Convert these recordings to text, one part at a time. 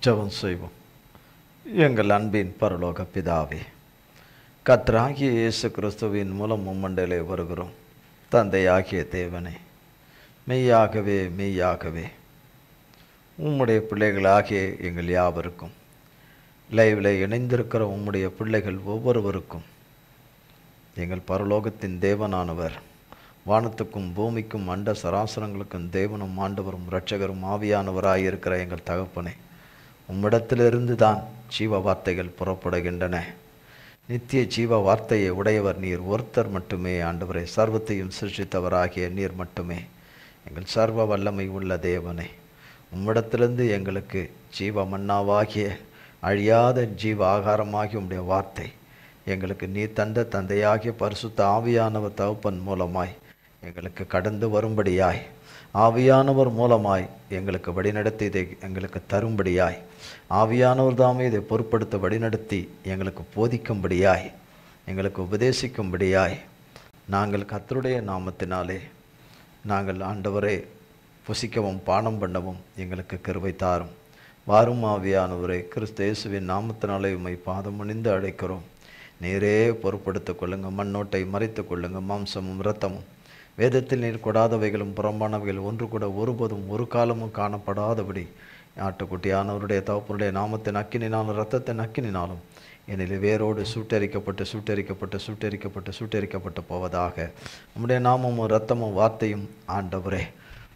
ஜெபம் செய்வோம். எங்கள் அன்பின் பரலோக பிதாவே, கர்த்தராகிய இயேசு கிறிஸ்துவின் மூலம் உம்மண்டையிலே வருகிறோம். தந்தையாகிய தேவனே, மெய்யாகவே மெய்யாகவே உம்முடைய பிள்ளைகளாகிய எங்கள் யாவருக்கும், லைவில் இணைந்திருக்கிற உம்முடைய பிள்ளைகள் ஒவ்வொருவருக்கும் எங்கள் பரலோகத்தின் தேவனானவர், வானத்துக்கும் பூமிக்கும் அண்ட சராசரங்களுக்கும் தேவனும் ஆண்டவரும் இரட்சகரும் ஆவியானவராயிருக்கிற எங்கள் தகப்பனே, உம்மிடத்திலிருந்து தான் ஜீவ வார்த்தைகள் புறப்படுகின்றன. நித்திய ஜீவ வார்த்தையை உடையவர் நீர் ஒருத்தர் மட்டுமே. ஆண்டவரை, சர்வத்தையும் சிருஷ்டித்தவராகிய நீர் மட்டுமே எங்கள் சர்வ வல்லமை உள்ள தேவனே. உம்மிடத்திலிருந்து எங்களுக்கு ஜீவ மன்னாவாகிய அழியாத ஜீவ ஆகாரமாகிய உம்முடைய வார்த்தை எங்களுக்கு நீர் தந்த தந்தையாகிய பரிசுத்த ஆவியானவர் தகப்பன் மூலமாய் எங்களுக்கு கடந்து வரும்படியாய், ஆவியானவர் மூலமாய் எங்களுக்கு வழிநடத்தி இதை எங்களுக்கு தரும்படியாய், ஆவியானவர் தாமே இதை பொறுப்படுத்த வழிநடத்தி எங்களுக்கு போதிக்கும்படியாய், எங்களுக்கு உபதேசிக்கும்படியாய், நாங்கள் கர்த்தருடைய நாமத்தினாலே நாங்கள் ஆண்டவரை புசிக்கவும் பானம் பண்ணவும் எங்களுக்கு கிருபை தாரும். வாரும் ஆவியானவரை, கிறிஸ்து இயேசுவின் நாமத்தினாலே உம்மை பாதம் அணிந்து அழைக்கிறோம். நீரே பொறுப்படுத்திக் கொள்ளுங்க. மண்ணோட்டை மறைத்து கொள்ளுங்க. மாம்சமும் இரத்தமும் வேதத்தில் நீர் கொடாதவைகளும் புறம்பானவைகள் ஒன்று கூட ஒருபோதும் ஒரு காலமும் காணப்படாதபடி ஆட்டுக்குட்டியானவருடைய தகப்பனுடைய நாமத்தின் அக்கினினாலும் இரத்தத்தின் அக்கினினாலும் என்னில் வேரோடு சுட்டெரிக்கப்பட்டு போவதாக. உம்முடைய நாமமும் இரத்தமும் வார்த்தையும் ஆண்டவரே,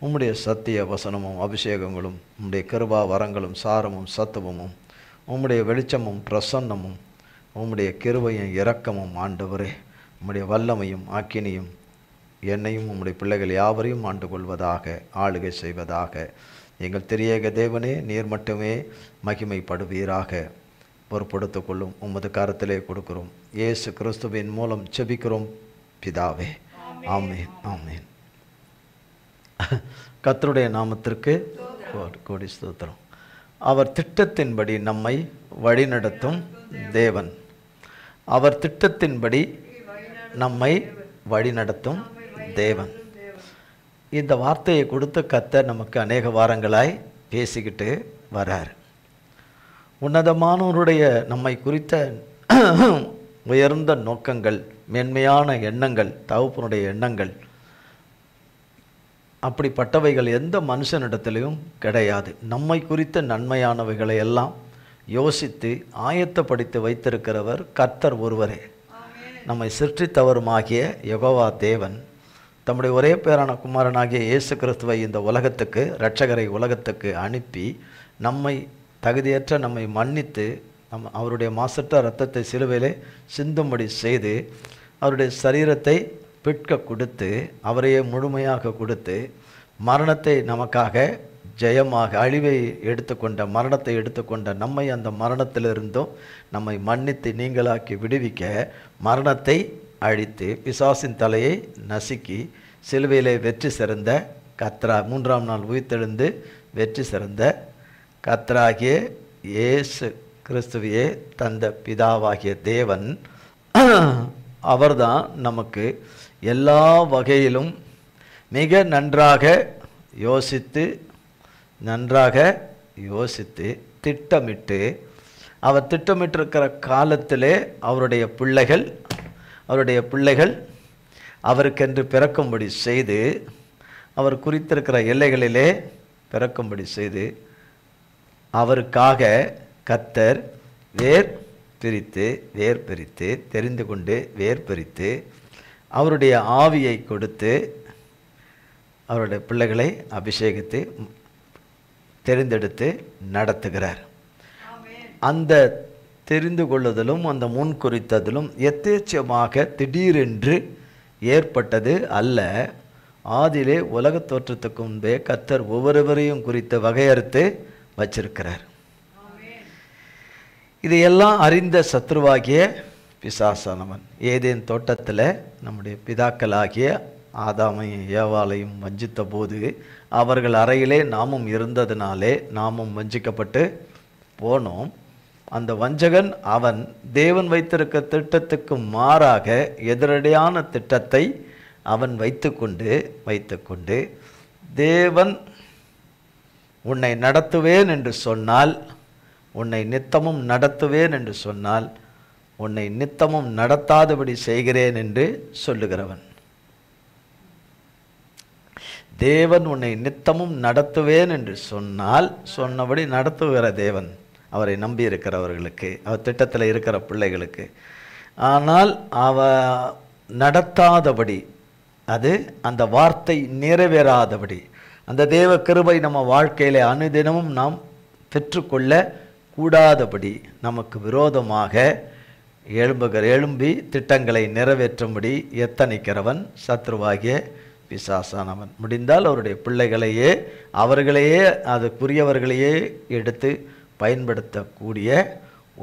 உம்முடைய சத்திய வசனமும் அபிஷேகங்களும், உம்முடைய கிருபா வரங்களும் சாரமும் சத்துவமும், உம்முடைய வெளிச்சமும் பிரசன்னமும், உம்முடைய கிருபையும் இரக்கமும் ஆண்டவரே, உம்முடைய வல்லமையும் அக்கினியும் என்னையும் உம்முடைய பிள்ளைகள் யாவரையும் ஆண்டு கொள்வதாக, ஆளுகை செய்வதாக. எங்கள் திரியேக தேவனே, நீர் மட்டுமே மகிமைப்படுவீராக. பொறுப்படுத்திக் கொள்ளும். உமது கரத்திலே கொடுக்கிறோம். இயேசு கிறிஸ்துவின் மூலம் செபிக்கிறோம் பிதாவே. ஆமேன் ஆமேன். கர்த்தருடைய நாமத்திற்கு கோடி ஸ்தோத்திரம். அவர் திட்டத்தின்படி நம்மை வழிநடத்தும் தேவன். அவர் திட்டத்தின்படி நம்மை வழிநடத்தும் தேவன். இந்த வார்த்தையை கொடுத்து கர்த்தர் நமக்கு அநேக வாரங்களாய் பேசிக்கிட்டு வரார். உன்னதமானவருடைய நம்மை குறித்த உயர்ந்த நோக்கங்கள், மேன்மையான எண்ணங்கள், தகப்பனுடைய எண்ணங்கள் அப்படிப்பட்டவைகள் எந்த மனுஷனிடத்திலையும் கிடையாது. நம்மை குறித்த நன்மையானவைகளை எல்லாம் யோசித்து ஆயத்தப்படுத்தி வைத்திருக்கிறவர் கர்த்தர் ஒருவரே. நம்மை சிருஷ்டித்தவருமாகிய யெகோவா தேவன் தம்முடைய ஒரே பேரான குமாரனாகிய இயேசு கிறிஸ்துவை இந்த உலகத்துக்கு, இரட்சகரை உலகத்துக்கு அனுப்பி நம்மை தகுதியற்ற நம்மை மன்னித்து அவருடைய மாசற்ற இரத்தத்தை சிலுவையிலே சிந்தும்படி செய்து அவருடைய சரீரத்தை பிற்க கொடுத்து அவரையே முழுமையாக கொடுத்து மரணத்தை நமக்காக ஜெயமாக, அழிவை எடுத்துக்கொண்ட, மரணத்தை எடுத்துக்கொண்ட நம்மை அந்த மரணத்திலிருந்தும் நம்மை மன்னித்து நீங்களாக்கி விடுவிக்க மரணத்தை அழித்து பிசாசின் தலையை நசுக்கி சிலுவையிலே வெற்றி சிறந்த கர்த்தரா, மூன்றாம் நாள் உயிர்த்தெழுந்து வெற்றி சிறந்த கர்த்தராகிய இயேசு கிறிஸ்துவையே தந்த பிதாவாகிய தேவன், அவர்தான் நமக்கு எல்லா வகையிலும் மிக நன்றாக யோசித்து திட்டமிட்டு, அவர் திட்டமிட்டிருக்கிற காலத்திலே அவருடைய பிள்ளைகள் அவருக்கென்று பிறக்கும்படி செய்து, அவர் குறித்திருக்கிற எல்லைகளிலே பிறக்கும்படி செய்து, அவருக்காக கர்த்தர் வேர் பிரித்து தெரிந்து கொண்டு வேர் பிரித்து அவருடைய ஆவியை கொடுத்து அவருடைய பிள்ளைகளை அபிஷேகித்து தெரிந்தெடுத்து நடத்துகிறார். அந்த தெரிந்து கொள்ளுதலும் அந்த முன் குறித்ததிலும் எதேச்சமாக திடீரென்று ஏற்பட்டது அல்ல. ஆதியிலே உலக தோற்றத்துக்கு முன்பே கர்த்தர் ஒவ்வொருவரையும் குறித்து வகையறுத்து வச்சிருக்கிறார். இதையெல்லாம் அறிந்த சத்ருவாகிய பிசாசானவன் ஏதேன் தோட்டத்தில் நம்முடைய பிதாக்களாகிய ஆதாமையும் ஏவாளையும் வஞ்சித்த போது அவர்கள் அறையிலே நாமும் இருந்ததினாலே நாமும் வஞ்சிக்கப்பட்டு போனோம். அந்த வஞ்சகன் அவன் தேவன் வைத்திருக்க திட்டத்துக்கு மாறாக எதிரடையான திட்டத்தை அவன் வைத்துக்கொண்டு தேவன் உன்னை நடத்துவேன் என்று சொன்னால் உன்னை நித்தமும் நடத்துவேன் என்று சொன்னால் உன்னை நித்தமும் நடத்தாதபடி செய்கிறேன் என்று சொல்லுகிறவன். தேவன் உன்னை நித்தமும் நடத்துவேன் என்று சொன்னால் சொன்னபடி நடத்துகிற தேவன் அவரை நம்பி இருக்கிறவர்களுக்கு, அவர் திட்டத்தில் இருக்கிற பிள்ளைகளுக்கு. ஆனால் நடத்தாதபடி, அது அந்த வார்த்தை நிறைவேறாதபடி, அந்த தேவ கிருபை நம்ம வாழ்க்கையிலே அனுதினமும் நாம் பெற்றுக்கொள்ள கூடாதபடி நமக்கு விரோதமாக எழும்பி திட்டங்களை நிறைவேற்றும்படி எத்தனிக்கிறவன் சத்ருவாகிய பிசாசானவன். முடிந்தால் அவருடைய பிள்ளைகளையே அவர்களையே அதுக்குரியவர்களையே எடுத்து பயன்படுத்தக்கூடிய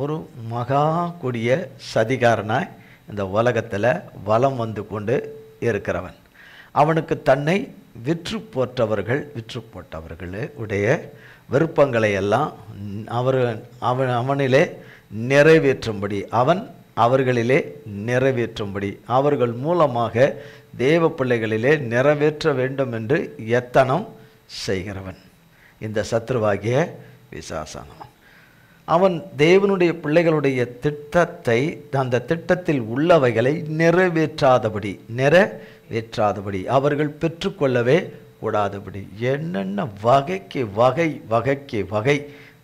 ஒரு மகா கொடிய சதிகாரனாய் இந்த உலகத்தில் வலம் வந்து கொண்டு இருக்கிறவன். அவனுக்கு தன்னை விற்று போட்டவர்கள் உடைய விருப்பங்களை எல்லாம் அவனிலே நிறைவேற்றும்படி, அவன் அவர்களிலே நிறைவேற்றும்படி, அவர்கள் மூலமாக தேவ பிள்ளைகளிலே நிறைவேற்ற வேண்டும் என்று எத்தனம் செய்கிறவன் இந்த சத்ருவாகிய பிசாசானவன். அவன் தேவனுடைய பிள்ளைகளுடைய திட்டத்தை, அந்த திட்டத்தில் உள்ளவைகளை நிறைவேற்றாதபடி அவர்கள் பெற்றுக்கொள்ளவே கூடாதபடி என்னென்ன வகை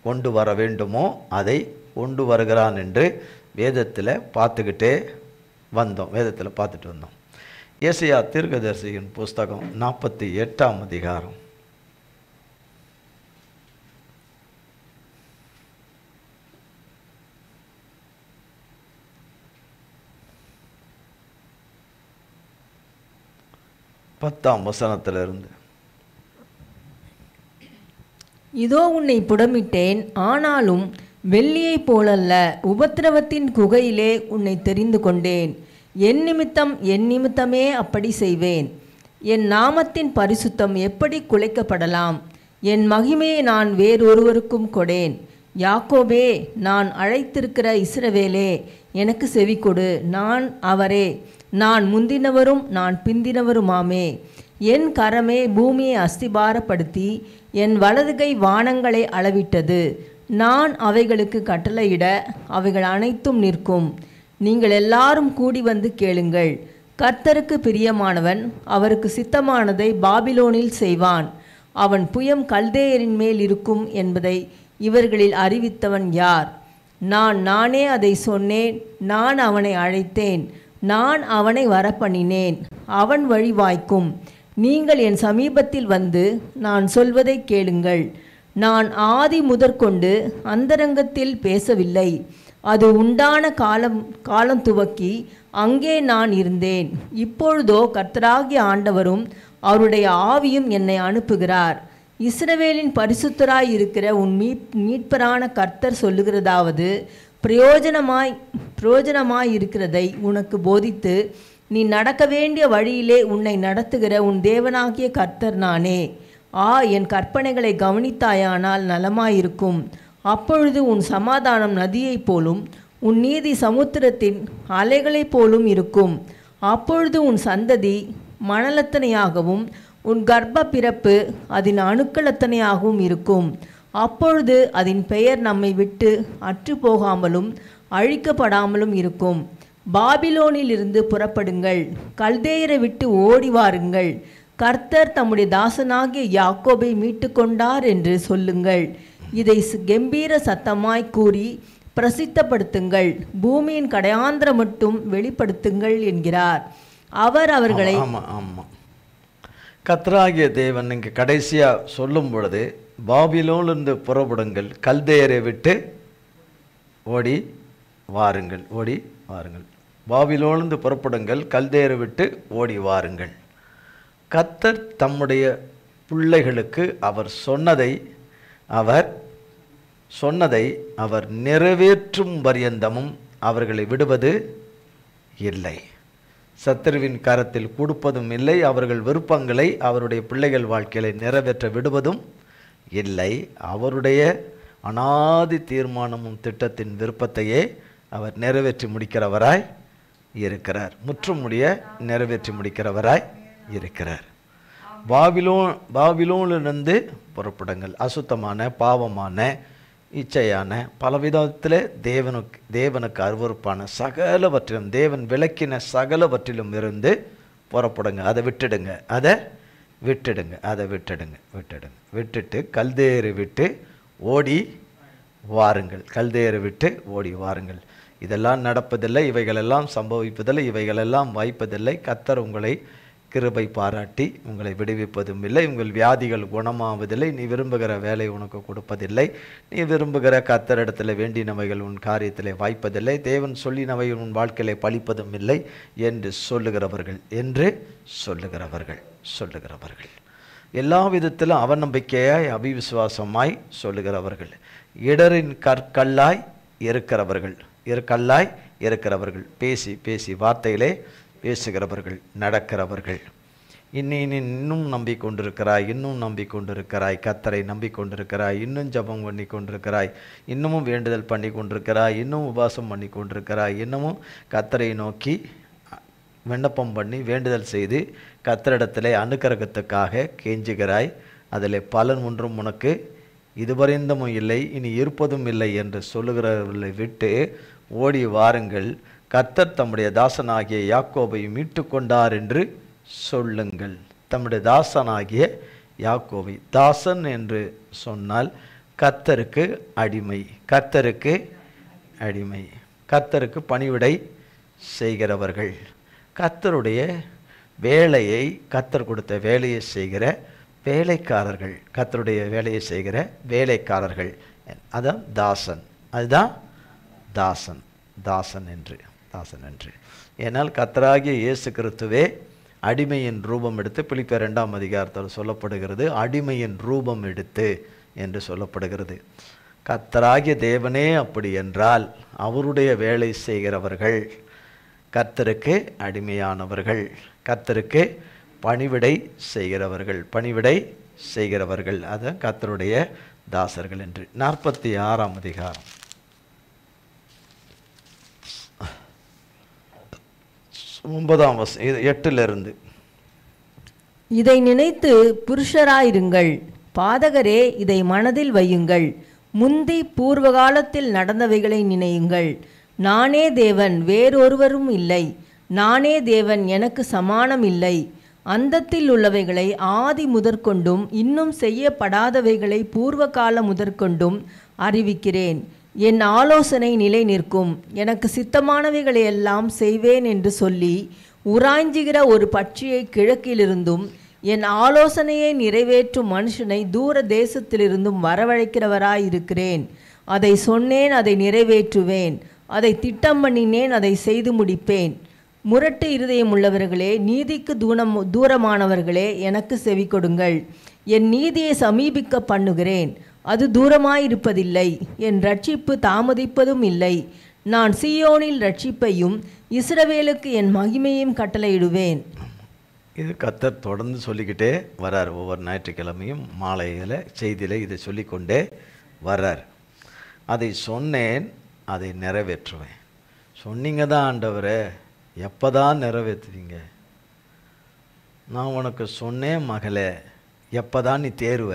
கொண்டு வர வேண்டுமோ அதை கொண்டு வருகிறான் என்று வேதத்தில் பார்த்துட்டு வந்தோம். ஏசாயா தீர்க்கதரிசியின் புஸ்தகம் 48ஆம் அதிகாரம் 10ஆம் வசனத்திலிருந்து. இதோ உன்னை புடமிட்டேன், ஆனாலும் வெள்ளியைப் போலல்ல, உபத்திரவத்தின் குகையிலே உன்னை தெரிந்து கொண்டேன். என் நிமித்தமே அப்படி செய்வேன். என் நாமத்தின் பரிசுத்தம் எப்படி குலைக்கப்படலாம்? என் மகிமையை நான் வேறொருவருக்கும் கொடேன். யாக்கோபே, நான் அழைத்திருக்கிற இஸ்ரவேலே, எனக்கு செவிகொடு. நான் அவரே, நான் முந்தினவரும் நான் பிந்தினவருமாமே. என் கரமே பூமியை அஸ்திபாரப்படுத்தி என் வலதுகை வானங்களை அளவிட்டது. நான் அவைகளுக்கு கட்டளையிட அவைகள் அனைத்தும் நிற்கும். நீங்கள் எல்லாரும் கூடி வந்து கேளுங்கள். கர்த்தருக்கு பிரியமானவன் அவருக்கு சித்தமானதை பாபிலோனில் செய்வான். அவன் புயம் கல்தேயரின் மேல் இருக்கும் என்பதை இவர்களில் அறிவித்தவன் யார்? நானே அதை சொன்னேன். நான் அவனை அழைத்தேன். நான் அவனை வரப்பண்ணினேன். அவன் வழி வாய்க்கும். நீங்கள் என் சமீபத்தில் வந்து நான் சொல்வதை கேளுங்கள். நான் ஆதி முதற்கொண்டு அந்தரங்கத்தில் பேசவில்லை. அது உண்டான காலம் துவக்கி அங்கே நான் இருந்தேன். இப்பொழுதோ கர்த்தராகிய ஆண்டவரும் அவருடைய ஆவியும் என்னை அனுப்புகிறார். இஸ்ரவேலின் பரிசுத்தராய் இருக்கிற உன் மீட்பரான கர்த்தர் சொல்லுகிறதாவது, பிரயோஜனமாய் இருக்கிறதை உனக்கு போதித்து நீ நடக்க வேண்டிய வழியிலே உன்னை நடத்துகிற உன் தேவனாகிய கர்த்தர் நானே. என் கற்பனைகளை கவனித்தாயானால் நலமாயிருக்கும். அப்பொழுது உன் சமாதானம் நதியைப் போலும் உன் நீதி சமுத்திரத்தின் அலைகளைப் போலும் இருக்கும். அப்பொழுது உன் சந்ததி மணலத்தனையாகவும் உன் கர்ப்ப பிறப்பு அதன் அணுக்களத்தனையாகவும் இருக்கும். அப்பொழுது அதன் பெயர் நம்மை விட்டு அற்று போகாமலும் அழிக்கப்படாமலும் இருக்கும். பாபிலோனில் இருந்து புறப்படுங்கள், கல்தேயரை விட்டு ஓடி வாருங்கள். கர்த்தர் தம்முடைய தாசனாகிய யாக்கோபை மீட்டு கொண்டார் என்று சொல்லுங்கள். இதை கம்பீர சத்தமாய் கூறி பிரசித்தப்படுத்துங்கள். பூமியின் கடையாந்திரம் மட்டும் வெளிப்படுத்துங்கள் என்கிறார். அவர் அவர்களை கர்த்தராகிய தேவன் இங்கு கடைசியாக சொல்லும் பொழுது, பாபிலோனிலிருந்து புறப்படுங்கள், கல்தேயரை விட்டு ஓடி வாருங்கள். பாபிலோனிலிருந்து புறப்படுங்கள், கல்தேயரை விட்டு ஓடி வாருங்கள். கர்த்தர் தம்முடைய பிள்ளைகளுக்கு அவர் சொன்னதை அவர் நிறைவேற்றும் பரியந்தமும் அவர்களை விடுவது இல்லை. சத்துருவின் கரத்தில் கொடுப்பதும் இல்லை. அவர்கள் விருப்பங்களை அவருடைய பிள்ளைகள் வாழ்க்கையை நிறைவேற்ற விடுவதும் இல்லை. அவருடைய அனாதி தீர்மானமும் திட்டத்தின் விருப்பத்தையே அவர் நிறைவேற்றி முடிக்கிறவராய் இருக்கிறார். முற்றுமுடிய நிறைவேற்றி முடிக்கிறவராய் இருக்கிறார். பாபிலோனிலிருந்து புறப்படுங்கள். அசுத்தமான பாவமான இச்சையான பலவிதத்தில் தேவனுக்கு அருவருப்பான சகலவற்றிலும் தேவன் விளக்கின சகலவற்றிலும் இருந்து புறப்படுங்க. அதை விட்டுட்டு கல்தேரை விட்டு ஓடி வாருங்கள். இதெல்லாம் நடப்பதில்லை, இவைகளெல்லாம் சம்பவிப்பதில்லை, இவைகளெல்லாம் வாய்ப்பதில்லை. கர்த்தர் உங்களை கிருபை பாராட்டி உங்களை விடுவிப்பதும் இல்லை. உங்கள் வியாதிகள் குணமாவதில்லை. நீ விரும்புகிற வேலை உனக்கு கொடுப்பதில்லை. நீ விரும்புகிற கர்த்தரிடத்தில் வேண்டினவைகள் உன் காரியத்தில் வாய்ப்பதில்லை. தேவன் சொல்லினவைகள் உன் வாழ்க்கையிலே பலிப்பதும் இல்லை என்று சொல்லுகிறவர்கள் எல்லா விதத்திலும் அவநம்பிக்கையாய் அபிவிசுவாசமாய் சொல்லுகிறவர்கள், இடரின் கற்கல்லாய் இருக்கிறவர்கள், பேசி வார்த்தையிலே பேசுகிறவர்கள், நடக்கிறவர்கள். இன்னும் நம்பிக்கொண்டிருக்கிறாய், கர்த்தரை நம்பிக்கொண்டிருக்கிறாய், இன்னும் ஜெபம் பண்ணி கொண்டிருக்கிறாய், இன்னமும் வேண்டுதல் பண்ணி கொண்டிருக்கிறாய், இன்னும் உபவாசம் பண்ணி கொண்டிருக்கிறாய், இன்னமும் கர்த்தரை நோக்கி விண்ணப்பம் பண்ணி வேண்டுதல் செய்து கர்த்தரிடத்திலே அனுக்கிரகத்துக்காக கெஞ்சுகிறாய். அதில் பலன் ஒன்றும் உனக்கு இதுவரைந்தமும் இல்லை, இனி இருப்பதும் இல்லை என்று சொல்லுகிறவர்களை விட்டு ஓடி வாருங்கள். கர்த்தர் தம்முடைய தாசனாகிய யாக்கோபை மீட்டு கொண்டார் என்று சொல்லுங்கள். தம்முடைய தாசனாகிய யாக்கோபை, தாசன் என்று சொன்னால் கர்த்தருக்கு அடிமை, கர்த்தருக்கு பணிவிடை செய்கிறவர்கள், கர்த்தருடைய வேலையை, கர்த்தர் கொடுத்த வேலையை செய்கிற வேலைக்காரர்கள், கர்த்தருடைய வேலையை செய்கிற வேலைக்காரர்கள். அதான் தாசன், அதுதான் தாசன் என்று. ஏனால் கர்த்தராகிய இயேசு கிறிஸ்துவே அடிமையின் ரூபம் எடுத்து, பிலிப்பியர் 2ஆம் அதிகாரத்தில் சொல்லப்படுகிறது, அடிமையின் ரூபம் எடுத்து என்று சொல்லப்படுகிறது. கர்த்தராகிய தேவனே அப்படி என்றால் அவருடைய வேலை செய்கிறவர்கள் கர்த்தருக்கு அடிமையானவர்கள், கர்த்தருக்கு பணிவிடை செய்கிறவர்கள், அதான் கர்த்தருடைய தாசர்கள் என்று. 46ஆம் அதிகாரம் 9ஆம் வசனம் 8 இதை நினைத்து புருஷராயிருங்கள், பாதகரே இதை மனதில் வையுங்கள், முந்தி பூர்வகாலத்தில் நடந்தவைகளை நினையுங்கள். நானே தேவன், வேறொருவரும் இல்லை. நானே தேவன், எனக்கு சமானம் இல்லை. அந்தத்தில் உள்ளவைகளை ஆதி முதற்கொண்டும் இன்னும் செய்யப்படாதவைகளை பூர்வகால முதற்கொண்டும் அறிவிக்கிறேன். என் ஆலோசனை நிலை நிற்கும், எனக்கு சித்தமானவைகளை எல்லாம் செய்வேன் என்று சொல்லி உராய்ஞ்சுகிற ஒரு பட்சியை கிழக்கிலிருந்தும் என் ஆலோசனையை நிறைவேற்றும் மனுஷனை தூர தேசத்திலிருந்தும் வரவழைக்கிறவராயிருக்கிறேன். அதை சொன்னேன், அதை நிறைவேற்றுவேன். அதை திட்டம் பண்ணினேன், அதை செய்து முடிப்பேன். முரட்டு இருதயம் உள்ளவர்களே, நீதிக்கு தூரமானவர்களே, எனக்கு செவி கொடுங்கள். என் நீதியை சமீபிக்க பண்ணுகிறேன், அது தூரமாயிருப்பதில்லை. என் ரட்சிப்பு தாமதிப்பதும் இல்லை. நான் சீயோனில் ரட்சிப்பையும் இஸ்ரவேலுக்கு என் மகிமையும் கட்டளையிடுவேன். இது கர்த்தர் தொடர்ந்து சொல்லிக்கிட்டே வர்றார். ஒவ்வொரு ஞாயிற்றுக்கிழமையும் மாலையில் செய்தியில் இதை சொல்லிக்கொண்டே வர்றார். அதை சொன்னேன், அதை நிறைவேற்றுவேன். சொன்னீங்க தான் ஆண்டவரே, எப்போ தான் நிறைவேற்றுவீங்க? நான் உனக்கு சொன்னேன் மகளே, எப்போ தான் நீ தேருவ?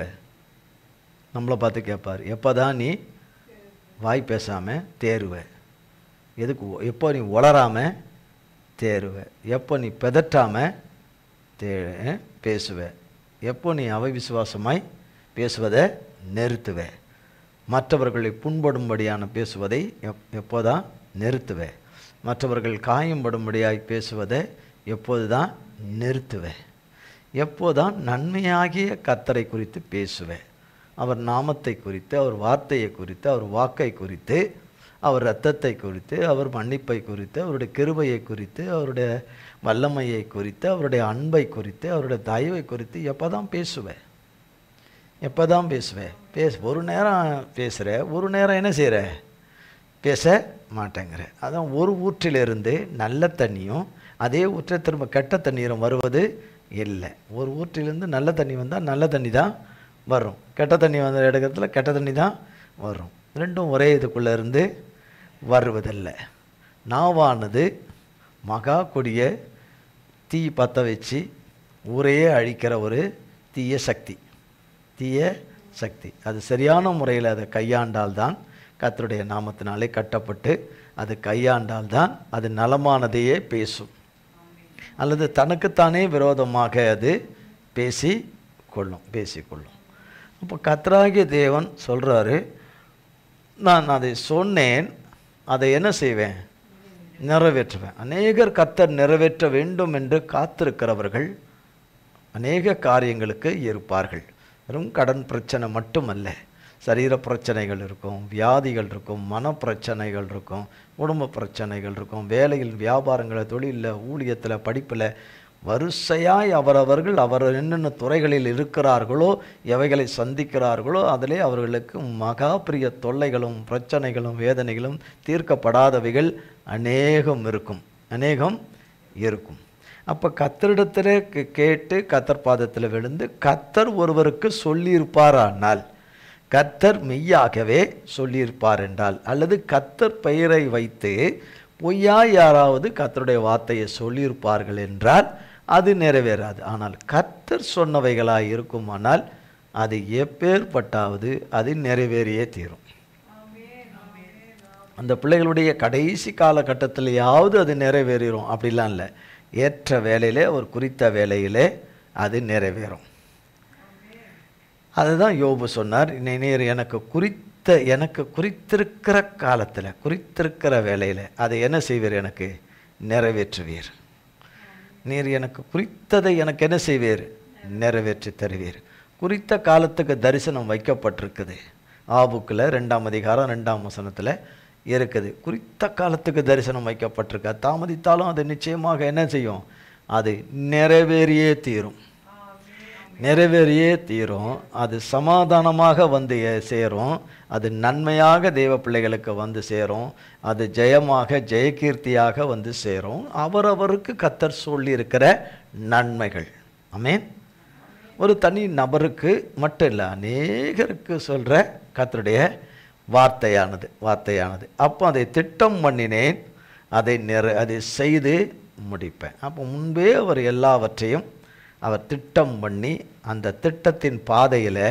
நம்மளை பார்த்து கேட்பார், எப்போ தான் நீ வாய் பேசாமல் தேருவ? எதுக்கு? எப்போ நீ உளராமல் தேருவ? எப்போ நீ பெதட்டாமல் பேசுவ? எப்போ நீ அவிசுவாசமாய் பேசுவதை நிறுத்துவ? மற்றவர்களை புண்படும்படியான பேசுவதை எப்போதான் நிறுத்துவ? மற்றவர்கள் காயம்படும்படியாய் பேசுவதை எப்போது தான் நிறுத்துவ? எப்போதான் நன்மையாகிய கர்த்தரை குறித்து பேசுவ? அவர் நாமத்தை குறித்து, அவர் வார்த்தையை குறித்து, அவர் வாக்கை குறித்து, அவர் இரத்தத்தை குறித்து, அவர் மன்னிப்பை குறித்து, அவருடைய கிருபையை குறித்து, அவருடைய வல்லமையை குறித்து, அவருடைய அன்பை குறித்து, அவருடைய தயவை குறித்து எப்போ தான் பேசுவேன்? எப்போ தான் பேசுவேன்? ஒரு நேரம் பேசுகிற, ஒரு நேரம் என்ன செய்கிற? பேச மாட்டேங்கிற. அதான் ஒரு ஊற்றிலிருந்து நல்ல தண்ணியும் அதே ஊற்றை திரும்ப கெட்ட தண்ணீரும் வருவது இல்லை. ஒரு ஊற்றிலிருந்து நல்ல தண்ணி வந்தால் நல்ல தண்ணி தான் வரும், கெட்ட தண்ணி வந்த இடத்துல கெட்ட தண்ணி தான் வரும். ரெண்டும் ஒரே இதுக்குள்ளே இருந்து வருவதில்லை. நாவானது மகா கொடிய தீ பற்ற வச்சு ஊரையே அழிக்கிற ஒரு தீய சக்தி. அது சரியான முறையில் அதை கையாண்டால்தான், கர்த்தருடைய நாமத்தினாலே கட்டப்பட்டு அது கையாண்டால்தான் அது நலமானதையே பேசும், அல்லது தனக்குத்தானே விரோதமாக அது பேசிக்கொள்ளும். அப்போ கர்த்தராகிய தேவன் சொல்கிறாரு, நான் அதை சொன்னேன், அதை என்ன செய்வேன்? நிறைவேற்றுவேன். அநேகர் கர்த்தர் நிறைவேற்ற வேண்டும் என்று காத்திருக்கிறவர்கள் அநேக காரியங்களுக்கு இருப்பார்கள். வெறும் கடன் பிரச்சனை மட்டுமல்ல, சரீர பிரச்சனைகள் இருக்கும், வியாதிகள் இருக்கும், மனப்பிரச்சனைகள் இருக்கும், குடும்ப பிரச்சனைகள் இருக்கும், வேலையில், வியாபாரங்களில், தொழிலில், ஊழியத்தில், படிப்பில், வரிசையாய் அவரவர்கள் என்னென்ன துறைகளில் இருக்கிறார்களோ, எவைகளை சந்திக்கிறார்களோ, அதிலே அவர்களுக்கு மகா பெரிய தொல்லைகளும் பிரச்சனைகளும் வேதனைகளும் தீர்க்கப்படாதவைகள் அநேகம் இருக்கும். அப்போ கர்த்தரிடத்தில் கேட்டு கர்த்தர் பாதத்தில் விழுந்து கர்த்தர் ஒருவருக்கு சொல்லியிருப்பாரானால், கர்த்தர் மெய்யாகவே சொல்லியிருப்பார் என்றால், அல்லது கர்த்தர் பெயரை வைத்து பொய்யா யாராவது கர்த்தருடைய வார்த்தையை சொல்லியிருப்பார்கள் என்றால் அது நிறைவேறாது. ஆனால் கர்த்தர் சொன்னவைகளாக இருக்குமானால் அது எப்பேற்பட்டாவது அது நிறைவேறியே தீரும். அந்த பிள்ளைகளுடைய கடைசி காலகட்டத்திலேயாவது அது நிறைவேறும் அப்படிலாம் இல்லை. ஏற்ற வேலையிலே, ஒரு குறித்த வேலையிலே அது நிறைவேறும். அதுதான் யோபு சொன்னார், நீர் எனக்கு குறித்திருக்கிற காலத்தில், குறித்திருக்கிற வேலையில் அதை என்ன செய்வீர்? எனக்கு நிறைவேற்றுவீர். நீர் எனக்கு குறித்ததை எனக்கு என்ன செய்வீர்? நிறைவேற்றி தருவீர். குறித்த காலத்துக்கு தரிசனம் வைக்கப்பட்டிருக்குது. ஆபுக்கில் 2ஆம் அதிகாரம் 2ஆம் வசனத்தில் இருக்குது. குறித்த காலத்துக்கு தரிசனம் வைக்கப்பட்டிருக்கு. தாமதித்தாலும் அது நிச்சயமாக என்ன செய்யும்? அது நிறைவேறியே தீரும். அது சமாதானமாக வந்து சேரும். அது நன்மையாக தேவ பிள்ளைகளுக்கு வந்து சேரும். அது ஜெயமாக, ஜெயகீர்த்தியாக வந்து சேரும். அவரவருக்கு கர்த்தர் சொல்லியிருக்கிற நன்மைகள். ஆமென். ஒரு தனி நபருக்கு மட்டும் இல்லை, அநேகருக்கு சொல்கிற கர்த்தருடைய வார்த்தையானது. அப்போ அதை திட்டம் பண்ணினேன், அதை செய்து முடிப்பேன். அப்போ முன்பே அவர் எல்லாவற்றையும் அவர் திட்டம் பண்ணி அந்த திட்டத்தின் பாதையில்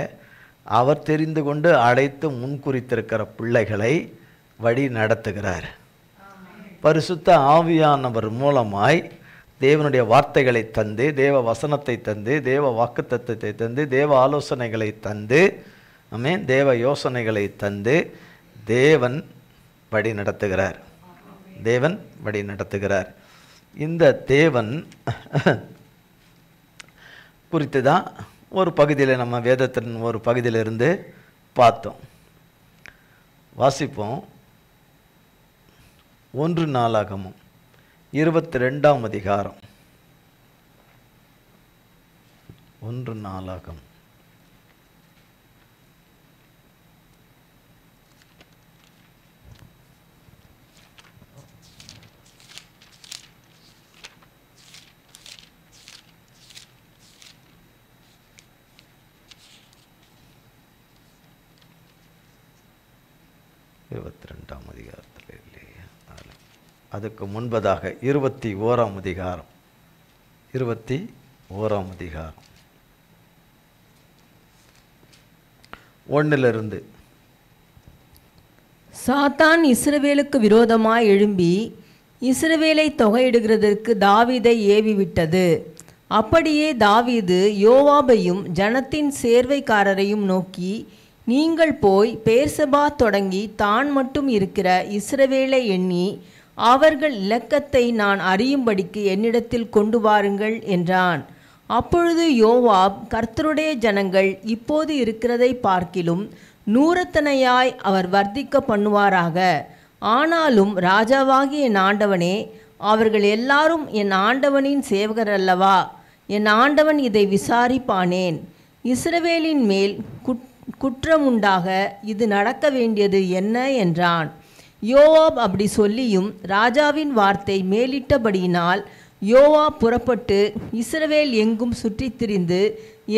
அவர் தெரிந்து கொண்டு அழைத்து முன்குறித்திருக்கிற பிள்ளைகளை வழி நடத்துகிறார். பரிசுத்த ஆவியானவர் மூலமாய் தேவனுடைய வார்த்தைகளை தந்து, தேவ வசனத்தை தந்து, தேவ வாக்குத்தத்தத்தை தந்து, தேவ ஆலோசனைகளை தந்து, ஆமென், தேவ யோசனைகளை தந்து தேவன் வழி நடத்துகிறார். இந்த தேவன் குறித்து தான் ஒரு பகுதியில், நம்ம வேதத்தின் ஒரு பகுதியிலிருந்து பார்த்தோம். வாசிப்போம். 1 நாளாகமம் 22ஆம் அதிகாரம். 1 நாளாகமம் 22ஆம் அதிகாரத்தில் இல்லையா, அதுக்கு முன்பதாக 21ஆம் அதிகாரம். 21ஆம் அதிகாரம் 1 சாத்தான் இஸ்ரவேலுக்கு விரோதமாய் எழும்பி இஸ்ரவேலை தொகையிடுகிறதற்கு தாவீதை ஏவிவிட்டது. அப்படியே தாவீது யோவாபையும் ஜனத்தின் சேர்வைக்காரரையும் நோக்கி, நீங்கள் போய் பேர்சபா தொடங்கி தான் மட்டும் இருக்கிற இஸ்ரவேலை எண்ணி அவர்கள் இலக்கத்தை நான் அறியும்படிக்கு என்னிடத்தில் கொண்டு வாருங்கள் என்றான். அப்பொழுது யோவாப், கர்த்தருடைய ஜனங்கள் இப்போது இருக்கிறதை பார்க்கிலும் நூறத்தனையாய் அவர் வர்த்திக்க பண்ணுவாராக. ஆனாலும் ராஜாவாகிய என் ஆண்டவனே, அவர்கள் எல்லாரும் என் ஆண்டவனின் சேவகர் அல்லவா? என் ஆண்டவன் இதை விசாரிப்பானேன்? இஸ்ரவேலின் மேல் குற்றமுண்டாக இது நடக்க வேண்டியது என்ன என்றான். யோவாப் அப்படி சொல்லியும் ராஜாவின் வார்த்தை மேலிட்டபடியினால் யோவாப் புறப்பட்டு இஸ்ரவேல் எங்கும் சுற்றித் திரிந்து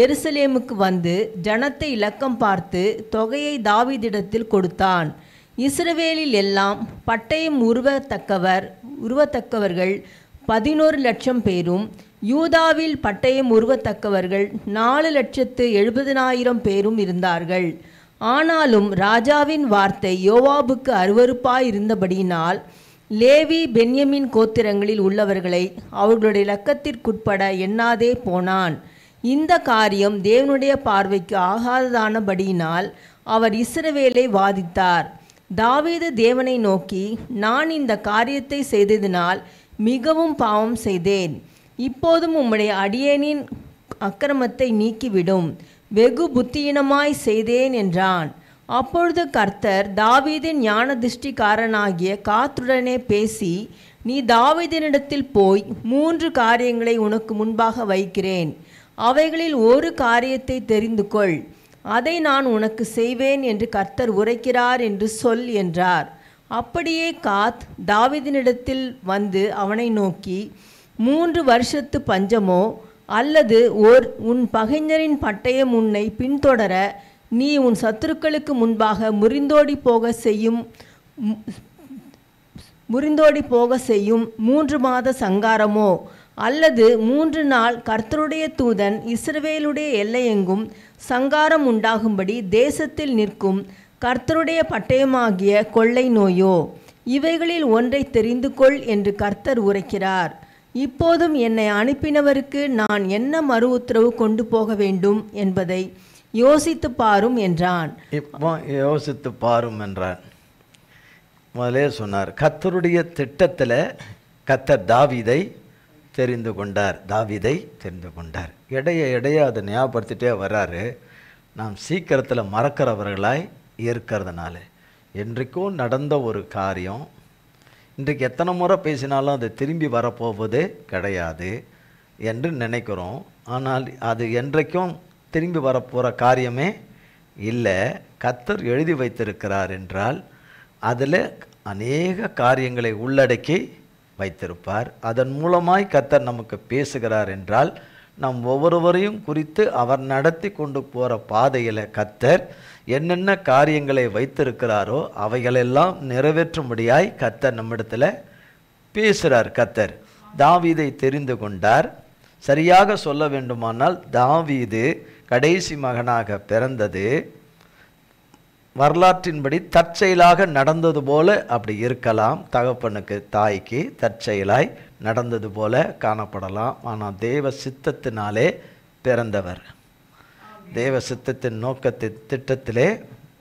எருசலேமுக்கு வந்து ஜனத்தை இலக்கம் பார்த்து தொகையை தாவீதிடத்தில் கொடுத்தான். இஸ்ரவேலில் எல்லாம் பட்டயம் உருவத்தக்கவர்கள் 11 லட்சம் பேரும் யூதாவில் பட்டயம் உருவத்தக்கவர்கள் 4,70,000 பேரும் இருந்தார்கள். ஆனாலும் ராஜாவின் வார்த்தை யோவாபுக்கு அருவருப்பாயிருந்தபடியினால் லேவி பென்யமின் கோத்திரங்களில் உள்ளவர்களை அவர்களுடைய இலக்கத்திற்குட்பட எண்ணாதே போனான். இந்த காரியம் தேவனுடைய பார்வைக்கு ஆகாததானபடியினால் அவர் இஸ்ரவேலை வாதித்தார். தாவீது தேவனை நோக்கி, நான் இந்த காரியத்தை செய்ததினால் மிகவும் பாவம் செய்தேன். இப்போதும் உம்முடைய அடியேனின் அக்கிரமத்தை நீக்கிவிடும், வெகு புத்தியீனமாய் செய்தேன் என்றான். அப்பொழுது கர்த்தர் தாவீதின் ஞானதிஷ்டிக்காரனாகிய காத்துடனே பேசி, நீ தாவீதினிடத்தில் போய் 3 காரியங்களை உனக்கு முன்பாக வைக்கிறேன், அவைகளில் ஒரு காரியத்தை தெரிந்து கொள், அதை நான் உனக்கு செய்வேன் என்று கர்த்தர் உரைக்கிறார் என்று சொல் என்றார். அப்படியே காத் தாவீதினிடத்தில் வந்து அவனை நோக்கி, 3 வருஷத்து பஞ்சமோ அல்லது உன் பகைஞரின் பட்டயம் உன்னை பின்தொடர நீ உன் சத்துருக்களுக்கு முன்பாக முறிந்தோடி போக செய்யும் 3 மாத சங்காரமோ அல்லது 3 நாள் கர்த்தருடைய தூதன் இஸ்ரவேலுடைய எல்லையெங்கும் சங்காரம் உண்டாகும்படி தேசத்தில் நிற்கும் கர்த்தருடைய பட்டயமாகிய கொள்ளை நோயோ, இவைகளில் ஒன்றை தெரிந்து கொள் என்று கர்த்தர் உரைக்கிறார். இப்போதும் என்னை அனுப்பினவருக்கு நான் என்ன மறு உத்தரவு கொண்டு போக வேண்டும் என்பதை யோசித்து பாரும் என்றான். இப்போ யோசித்து பாரும் என்றான். முதலே சொன்னார், கர்த்தருடைய திட்டத்தில் கர்த்தர் தாவீதை தெரிந்து கொண்டார். இடைய அதை ஞாபகப்படுத்திட்டே வர்றாரு. நாம் சீக்கிரத்தில் மறக்கிறவர்களாய் இருக்கிறதுனால என்றைக்கும் நடந்த ஒரு காரியம் இன்றைக்கு எத்தனை முறை பேசினாலும் அது திரும்பி வரப்போவது கிடையாது என்று நினைக்கிறோம். ஆனால் அது என்றைக்கும் திரும்பி வரப்போகிற காரியமே இல்லை. கர்த்தர் எழுதி வைத்திருக்கிறார் என்றால் அதில் அநேக காரியங்களை உள்ளடக்கி வைத்திருப்பார். அதன் மூலமாய் கர்த்தர் நமக்கு பேசுகிறார் என்றால் நம் ஒவ்வொருவரையும் குறித்து அவர் நடத்தி கொண்டு போகிற பாதையில் கர்த்தர் என்னென்ன காரியங்களை வைத்திருக்கிறாரோ அவைகளெல்லாம் நிறைவேற்றும்படியாய் கர்த்தர் நம்மிடத்தில் பேசுகிறார். கர்த்தர் தாவீதை தெரிந்து கொண்டார். சரியாக சொல்ல வேண்டுமானால் தாவீது கடைசி மகனாக பிறந்தது வரலாற்றின்படி தற்செயலாக நடந்தது போல அப்படி இருக்கலாம். தகப்பனுக்கு தாய்க்கு தற்செயலாய் நடந்தது போல காணப்படலாம். ஆனால் தேவ சித்தத்தினாலே பிறந்தவர், தேவ சித்தத்தின் நோக்கத்தின் திட்டத்திலே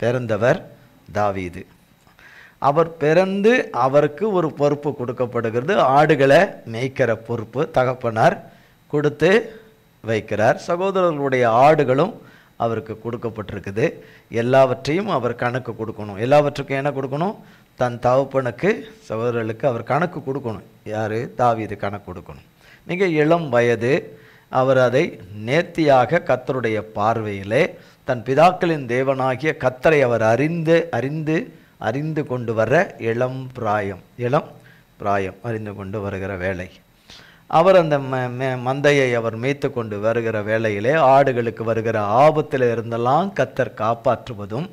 பிறந்தவர் தாவீது. அவர் பிறந்து அவருக்கு ஒரு பொறுப்பு கொடுக்கப்படுகிறது. ஆடுகளை மேய்க்கிற பொறுப்பு தகப்பனார் கொடுத்து வைக்கிறார். சகோதரர்களுடைய ஆடுகளும் அவருக்கு கொடுக்கப்பட்டிருக்குது. எல்லாவற்றையும் அவர் கணக்கு கொடுக்கணும். எல்லாவற்றுக்கும் என்ன கொடுக்கணும்? தன் தகப்பனுக்கு சகோதரர்களுக்கு அவர் கணக்கு கொடுக்கணும். யார்? தாவீது கணக்கு கொடுக்கணும். மிக இளம் வயது. அவர் அதை நேர்த்தியாக கர்த்தருடைய பார்வையிலே தன் பிதாக்களின் தேவனாகிய கர்த்தரை அவர் அறிந்து கொண்டு வர இளம் பிராயம் அறிந்து கொண்டு வருகிற வேலை. அவர் அந்த மந்தையை அவர் மேய்த்து கொண்டு வருகிற வேளையிலே ஆடுகளுக்கு வருகிற ஆபத்தில் இருந்தெல்லாம் கர்த்தர் காப்பாற்றுவதும்,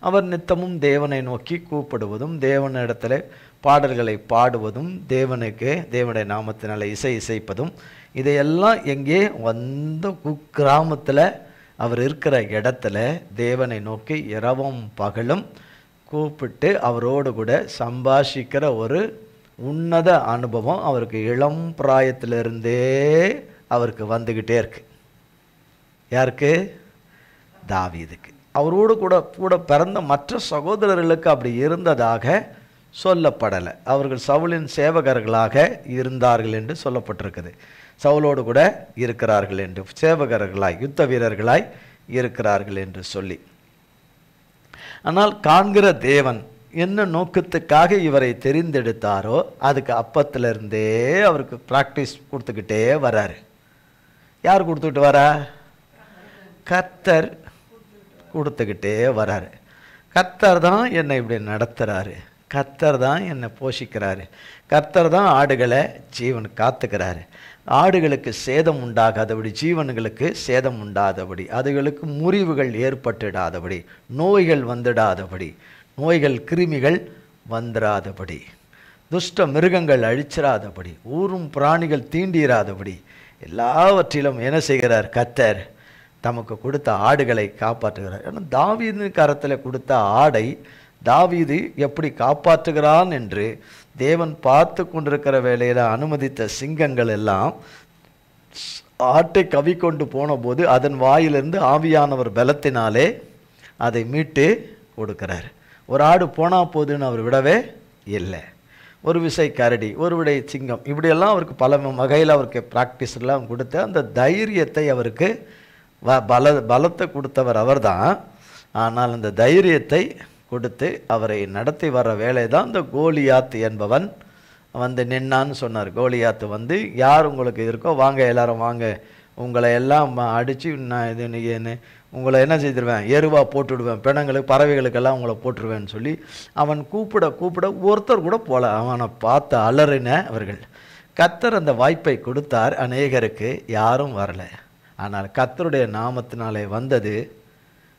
அவர் நித்தமும் தேவனை நோக்கி கூப்பிடுவதும், தேவனிடத்தில் பாடல்களை பாடுவதும், தேவனுடைய நாமத்தினால இசைப்பதும், இதையெல்லாம் எங்கே வந்த குக்கிராமத்தில் அவர் இருக்கிற இடத்துல தேவனை நோக்கி இரவும் பகலும் கூப்பிட்டு அவரோடு கூட சம்பாஷிக்கிற ஒரு உன்னத அனுபவம் அவருக்கு இளம் பிராயத்திலிருந்தே அவருக்கு வந்துக்கிட்டே இருக்கு. யாருக்கு? தாவீதுக்கு. அவரோடு கூட பிறந்த மற்ற சகோதரர்களுக்கு அப்படி இருந்ததாக சொல்லப்படலை. அவர்கள் சவுலின் சேவகர்களாக இருந்தார்கள் என்று சொல்லப்பட்டிருக்குது. சவுலோடு கூட இருக்கிறார்கள் என்று, சேவகர்களாய் யுத்த வீரர்களாய் இருக்கிறார்கள் என்று சொல்லி. ஆனால் காண்கிற தேவன் என்ன நோக்கத்துக்காக இவரை தெரிந்தெடுத்தாரோ அதுக்கு அப்பத்திலிருந்தே அவருக்கு ப்ராக்டிஸ் கொடுத்துக்கிட்டே வராரு. யார் கொடுத்துக்கிட்டு வரா? கர்த்தர் கொடுத்துக்கிட்டே வராரு. கர்த்தர் தான் என்னை இப்படி நடத்துகிறாரு, கர்த்தர் தான் என்னை போஷிக்கிறாரு, கர்த்தர் தான் ஆடுகளை ஜீவன் காத்துக்கிறாரு. ஆடுகளுக்கு சேதம் உண்டாகாதபடி, ஜீவன்களுக்கு சேதம் உண்டாதபடி, அதுகளுக்கு முறிவுகள் ஏற்பட்டுடாதபடி, நோய்கள் வந்துடாதபடி, நோய்கள் கிருமிகள் வந்துடாதபடி, துஷ்ட மிருகங்கள் அழிச்சிடாதபடி, ஊரும் பிராணிகள் தீண்டிராதபடி எல்லாவற்றிலும் என்ன செய்கிறார்? கர்த்தர் தமக்கு கொடுத்த ஆடுகளை காப்பாற்றுகிறார். ஏன்னா தாவீதின் கரத்தில் கொடுத்த ஆடை தாவீது எப்படி காப்பாற்றுகிறான் என்று தேவன் பார்த்து கொண்டிருக்கிற வேளையில் அனுமதித்த சிங்கங்கள் எல்லாம் ஆட்டை கவி கொண்டு போன போது அதன் வாயிலிருந்து ஆவியானவர் பலத்தினாலே அதை மீட்டு கொடுக்கிறார். ஒரு ஆடு போனால் போதுன்னு அவர் விடவே இல்லை. ஒரு விசை கரடி, ஒரு விடை சிங்கம், இப்படியெல்லாம் அவருக்கு பல வகையில் அவருக்கு ப்ராக்டிஸ்லாம் கொடுத்து அந்த தைரியத்தை அவருக்கு பலத்தை கொடுத்தவர் அவர்தான். ஆனால் அந்த தைரியத்தை கொடுத்து அவரை நடத்தி வர வேலை தான் இந்த கோலியாத் என்பவன் வந்து நின்னான்னு சொன்னார். கோலியாத்து வந்து, யார் உங்களுக்கு இருக்கோ வாங்க, எல்லாரும் வாங்க, உங்களை எல்லாம் அடித்து நான் இது உங்களை என்ன செய்திருவேன், எருவாக போட்டுவிடுவேன், பிணங்களுக்கு பறவைகளுக்கெல்லாம் உங்களை போட்டுருவேன்னு சொல்லி அவன் கூப்பிட கூப்பிட ஒருத்தர் கூட போல. அவனை பார்த்து அலறின அவர்கள். கர்த்தர் அந்த வாய்ப்பை கொடுத்தார், அநேகருக்கு யாரும் வரலை. ஆனால் கர்த்தருடைய நாமத்தினாலே வந்தது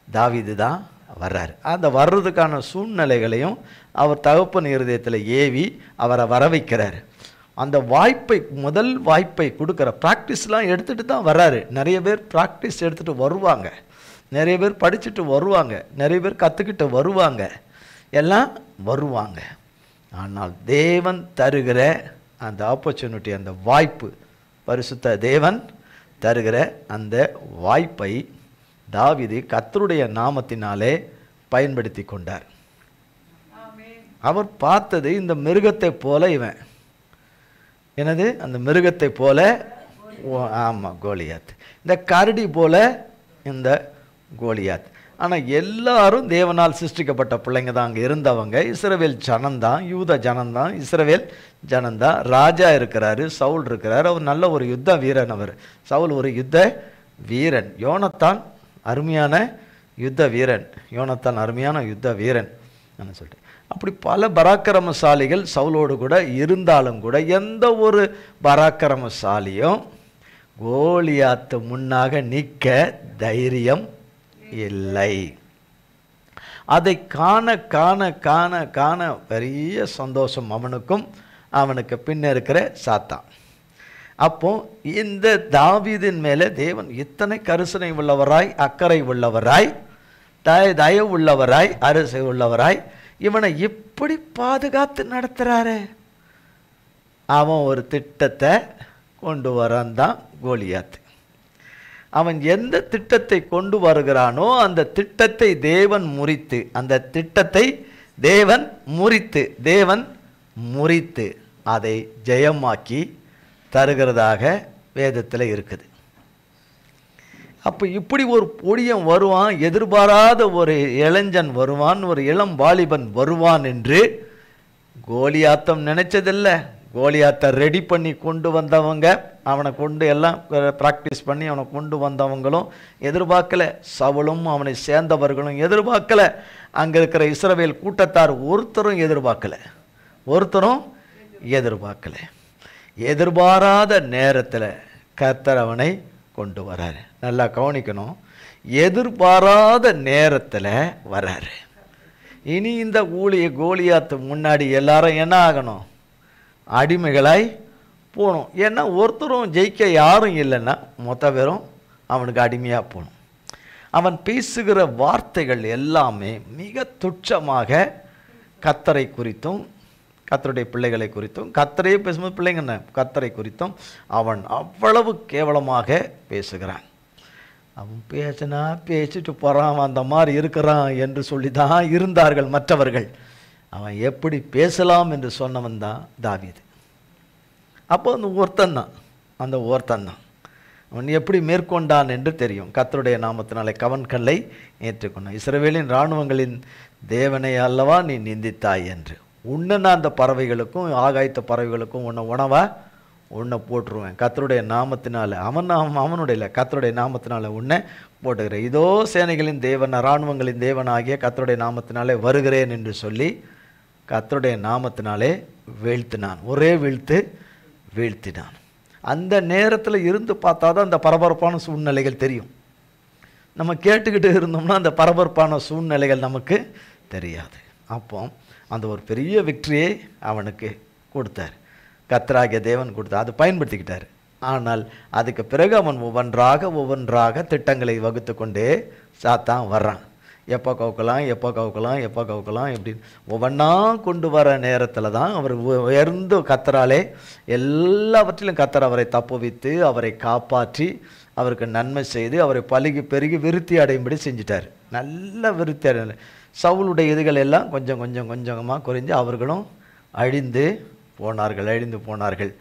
தாவீது தான் வர்றார். அந்த வர்றதுக்கான சூழ்நிலைகளையும் அவர் தகப்பன் இருதயத்தில் ஏவி அவரை வர வைக்கிறார். அந்த வாய்ப்பை, முதல் வாய்ப்பை கொடுக்குற ப்ராக்டிஸ்லாம் எடுத்துகிட்டு தான் வர்றாரு. நிறைய பேர் ப்ராக்டிஸ் எடுத்துகிட்டு வருவாங்க, நிறைய பேர் படிச்சுட்டு வருவாங்க, நிறைய பேர் கற்றுக்கிட்டு வருவாங்க, எல்லாம் வருவாங்க. ஆனால் தேவன் தருகிற அந்த ஆப்பர்ச்சுனிட்டி, அந்த வாய்ப்பு, பரிசுத்த தேவன் தருகிற அந்த வாய்ப்பை தாவீது கர்த்தருடைய நாமத்தினாலே பயன்படுத்தி கொண்டார். அவர் பார்த்தது இந்த மிருகத்தை போல இவன் என்னது, அந்த மிருகத்தை போல, ஆமாம் கோலியாத், இந்த கரடி போல இந்த கோலியாத். ஆனால் எல்லாரும் தேவனால் சிருஷ்டிக்கப்பட்ட பிள்ளைங்க தான். அங்கே இருந்தவங்க இஸ்ரவேல் ஜனந்தான், யூத ஜனந்தான், இஸ்ரவேல் ஜனந்தான். ராஜா இருக்கிறாரு, சவுல் இருக்கிறார், அவர் நல்ல ஒரு யுத்த வீரன். அவர் சவுல் ஒரு யுத்த வீரன், யோனத்தான் அருமையான யுத்த வீரன், யோனத்தான் அருமையான யுத்த வீரன் சொல்லிட்டு அப்படி பல பராக்கிரமசாலிகள் சவுலோடு கூட இருந்தாலும் கூட எந்த ஒரு பராக்கிரமசாலியும் கோலியாத்து முன்னாக நிற்க தைரியம் இல்லை. அதை காண காண காண காண பெரிய சந்தோஷம் அவனுக்கும் அவனுக்கு பின்ன இருக்கிற சாத்தான். அப்போ இந்த தாவீதின் மேலே தேவன் இத்தனை கரிசனை உள்ளவராய், அக்கறை உள்ளவராய், தயவு உள்ளவராய், அரசு உள்ளவராய் இவனை இப்படி பாதுகாத்து நடத்துகிறாரு. அவன் ஒரு திட்டத்தை கொண்டு வரான் தான் கோலியாத். அவன் எந்த திட்டத்தை கொண்டு வருகிறானோ அந்த திட்டத்தை தேவன் முறித்து, அந்த திட்டத்தை தேவன் முறித்து அதை ஜெயமாக்கி தருகிறதாக வேதத்தில் இருக்குது. அப்போ இப்படி ஒரு பொடியன் வருவான், எதிர்பாராத ஒரு இளைஞன் வருவான், ஒரு இளம் வாலிபன் வருவான் என்று கோலியாத்தம் நினைச்சதில்லை. கோலியாத்தை ரெடி பண்ணி கொண்டு வந்தவங்க, அவனை கொண்டு எல்லாம் ப்ராக்டிஸ் பண்ணி அவனை கொண்டு வந்தவங்களும் எதிர்பார்க்கலை. சவுலும் அவனை சேர்ந்தவர்களும் எதிர்பார்க்கலை. அங்கே இருக்கிற இஸ்ரவேல் கூட்டத்தார் ஒருத்தரும் எதிர்பார்க்கலை. எதிர்பாராத நேரத்தில் கர்த்தர் அவனை கொண்டு வராரு. நல்லா கவனிக்கணும், எதிர்பாராத நேரத்தில் வராரு. இனி இந்த கோலியாத்து முன்னாடி எல்லாரும் என்ன ஆகணும், அடிமைகளாய் போகணும். ஏன்னா ஒருத்தரும் ஜெயிக்க யாரும் இல்லைன்னா மொத்த பேரும் அவனுக்கு அடிமையாக போகணும். அவன் பேசுகிற வார்த்தைகள் எல்லாமே மிக துச்சமாக கர்த்தரை குறித்தும் கர்த்தருடைய பிள்ளைகளை குறித்தும், கர்த்தரையே பேசும்போது பிள்ளைங்க கர்த்தரை குறித்தும் அவன் அவ்வளவு கேவலமாக பேசுகிறான். அவன் பேசிட்டு போகிறான், அந்த மாதிரி இருக்கிறான் என்று சொல்லி தான் இருந்தார்கள் மற்றவர்கள். அவன் எப்படி பேசலாம் என்று சொன்னவன் தான் தாவீது. அப்போ அந்த ஒருத்தன் தான் அவன் எப்படி மேற்கொண்டான் என்று தெரியும். கர்த்தருடைய நாமத்தினாலே கவன்களை ஏற்றுக்கொண்டான். இஸ்ரவேலின் இராணுவங்களின் தேவனை அல்லவா நீ நிந்தித்தாய் என்று. உன்னை நான் அந்த பறவைகளுக்கும் ஆகாயத்த பறவைகளுக்கும் உன்னை போட்டுருவேன். கர்த்தருடைய நாமத்தினால, அவனுடைய கர்த்தருடைய நாமத்தினால உன்னை போட்டுக்கிறேன். இதோ சேனைகளின் தேவன், இராணுவங்களின் தேவன் ஆகிய கர்த்தருடைய நாமத்தினாலே வருகிறேன் என்று சொல்லி கர்த்தருடைய நாமத்தினாலே வீழ்த்தினான். ஒரே வீழ்த்தினான். அந்த நேரத்தில் இருந்து பார்த்தா தான் அந்த பரபரப்பான சூழ்நிலைகள் தெரியும். நம்ம கேட்டுக்கிட்டு இருந்தோம்னா அந்த பரபரப்பான சூழ்நிலைகள் நமக்கு தெரியாது. அப்போ அந்த ஒரு பெரிய விக்டரியை அவனுக்கு கொடுத்தார், கர்த்தராகிய தேவன் கொடுத்தார். அதை பயன்படுத்திக்கிட்டார். ஆனால் அதுக்கு பிறகு அவன் ஒவ்வொன்றாக திட்டங்களை வகுத்து கொண்டே சாத்தான் வர்றான். எப்போ கவுக்கலாம் எப்படின்னு ஒவ்வொன்றா கொண்டு வர நேரத்தில் தான் அவர் உயர்ந்து கர்த்தராலே எல்லாவற்றிலும் கர்த்தர் அவரை தப்புவித்து அவரை காப்பாற்றி அவருக்கு நன்மை செய்து அவரை பலுகி பெருகி விருத்தி அடையும்படி செஞ்சிட்டார். நல்ல விருத்தி அடை சவுளுடைய இதுகள் எல்லாம் கொஞ்சமாக குறைஞ்சு அவர்களும் அழிந்து போனார்கள்.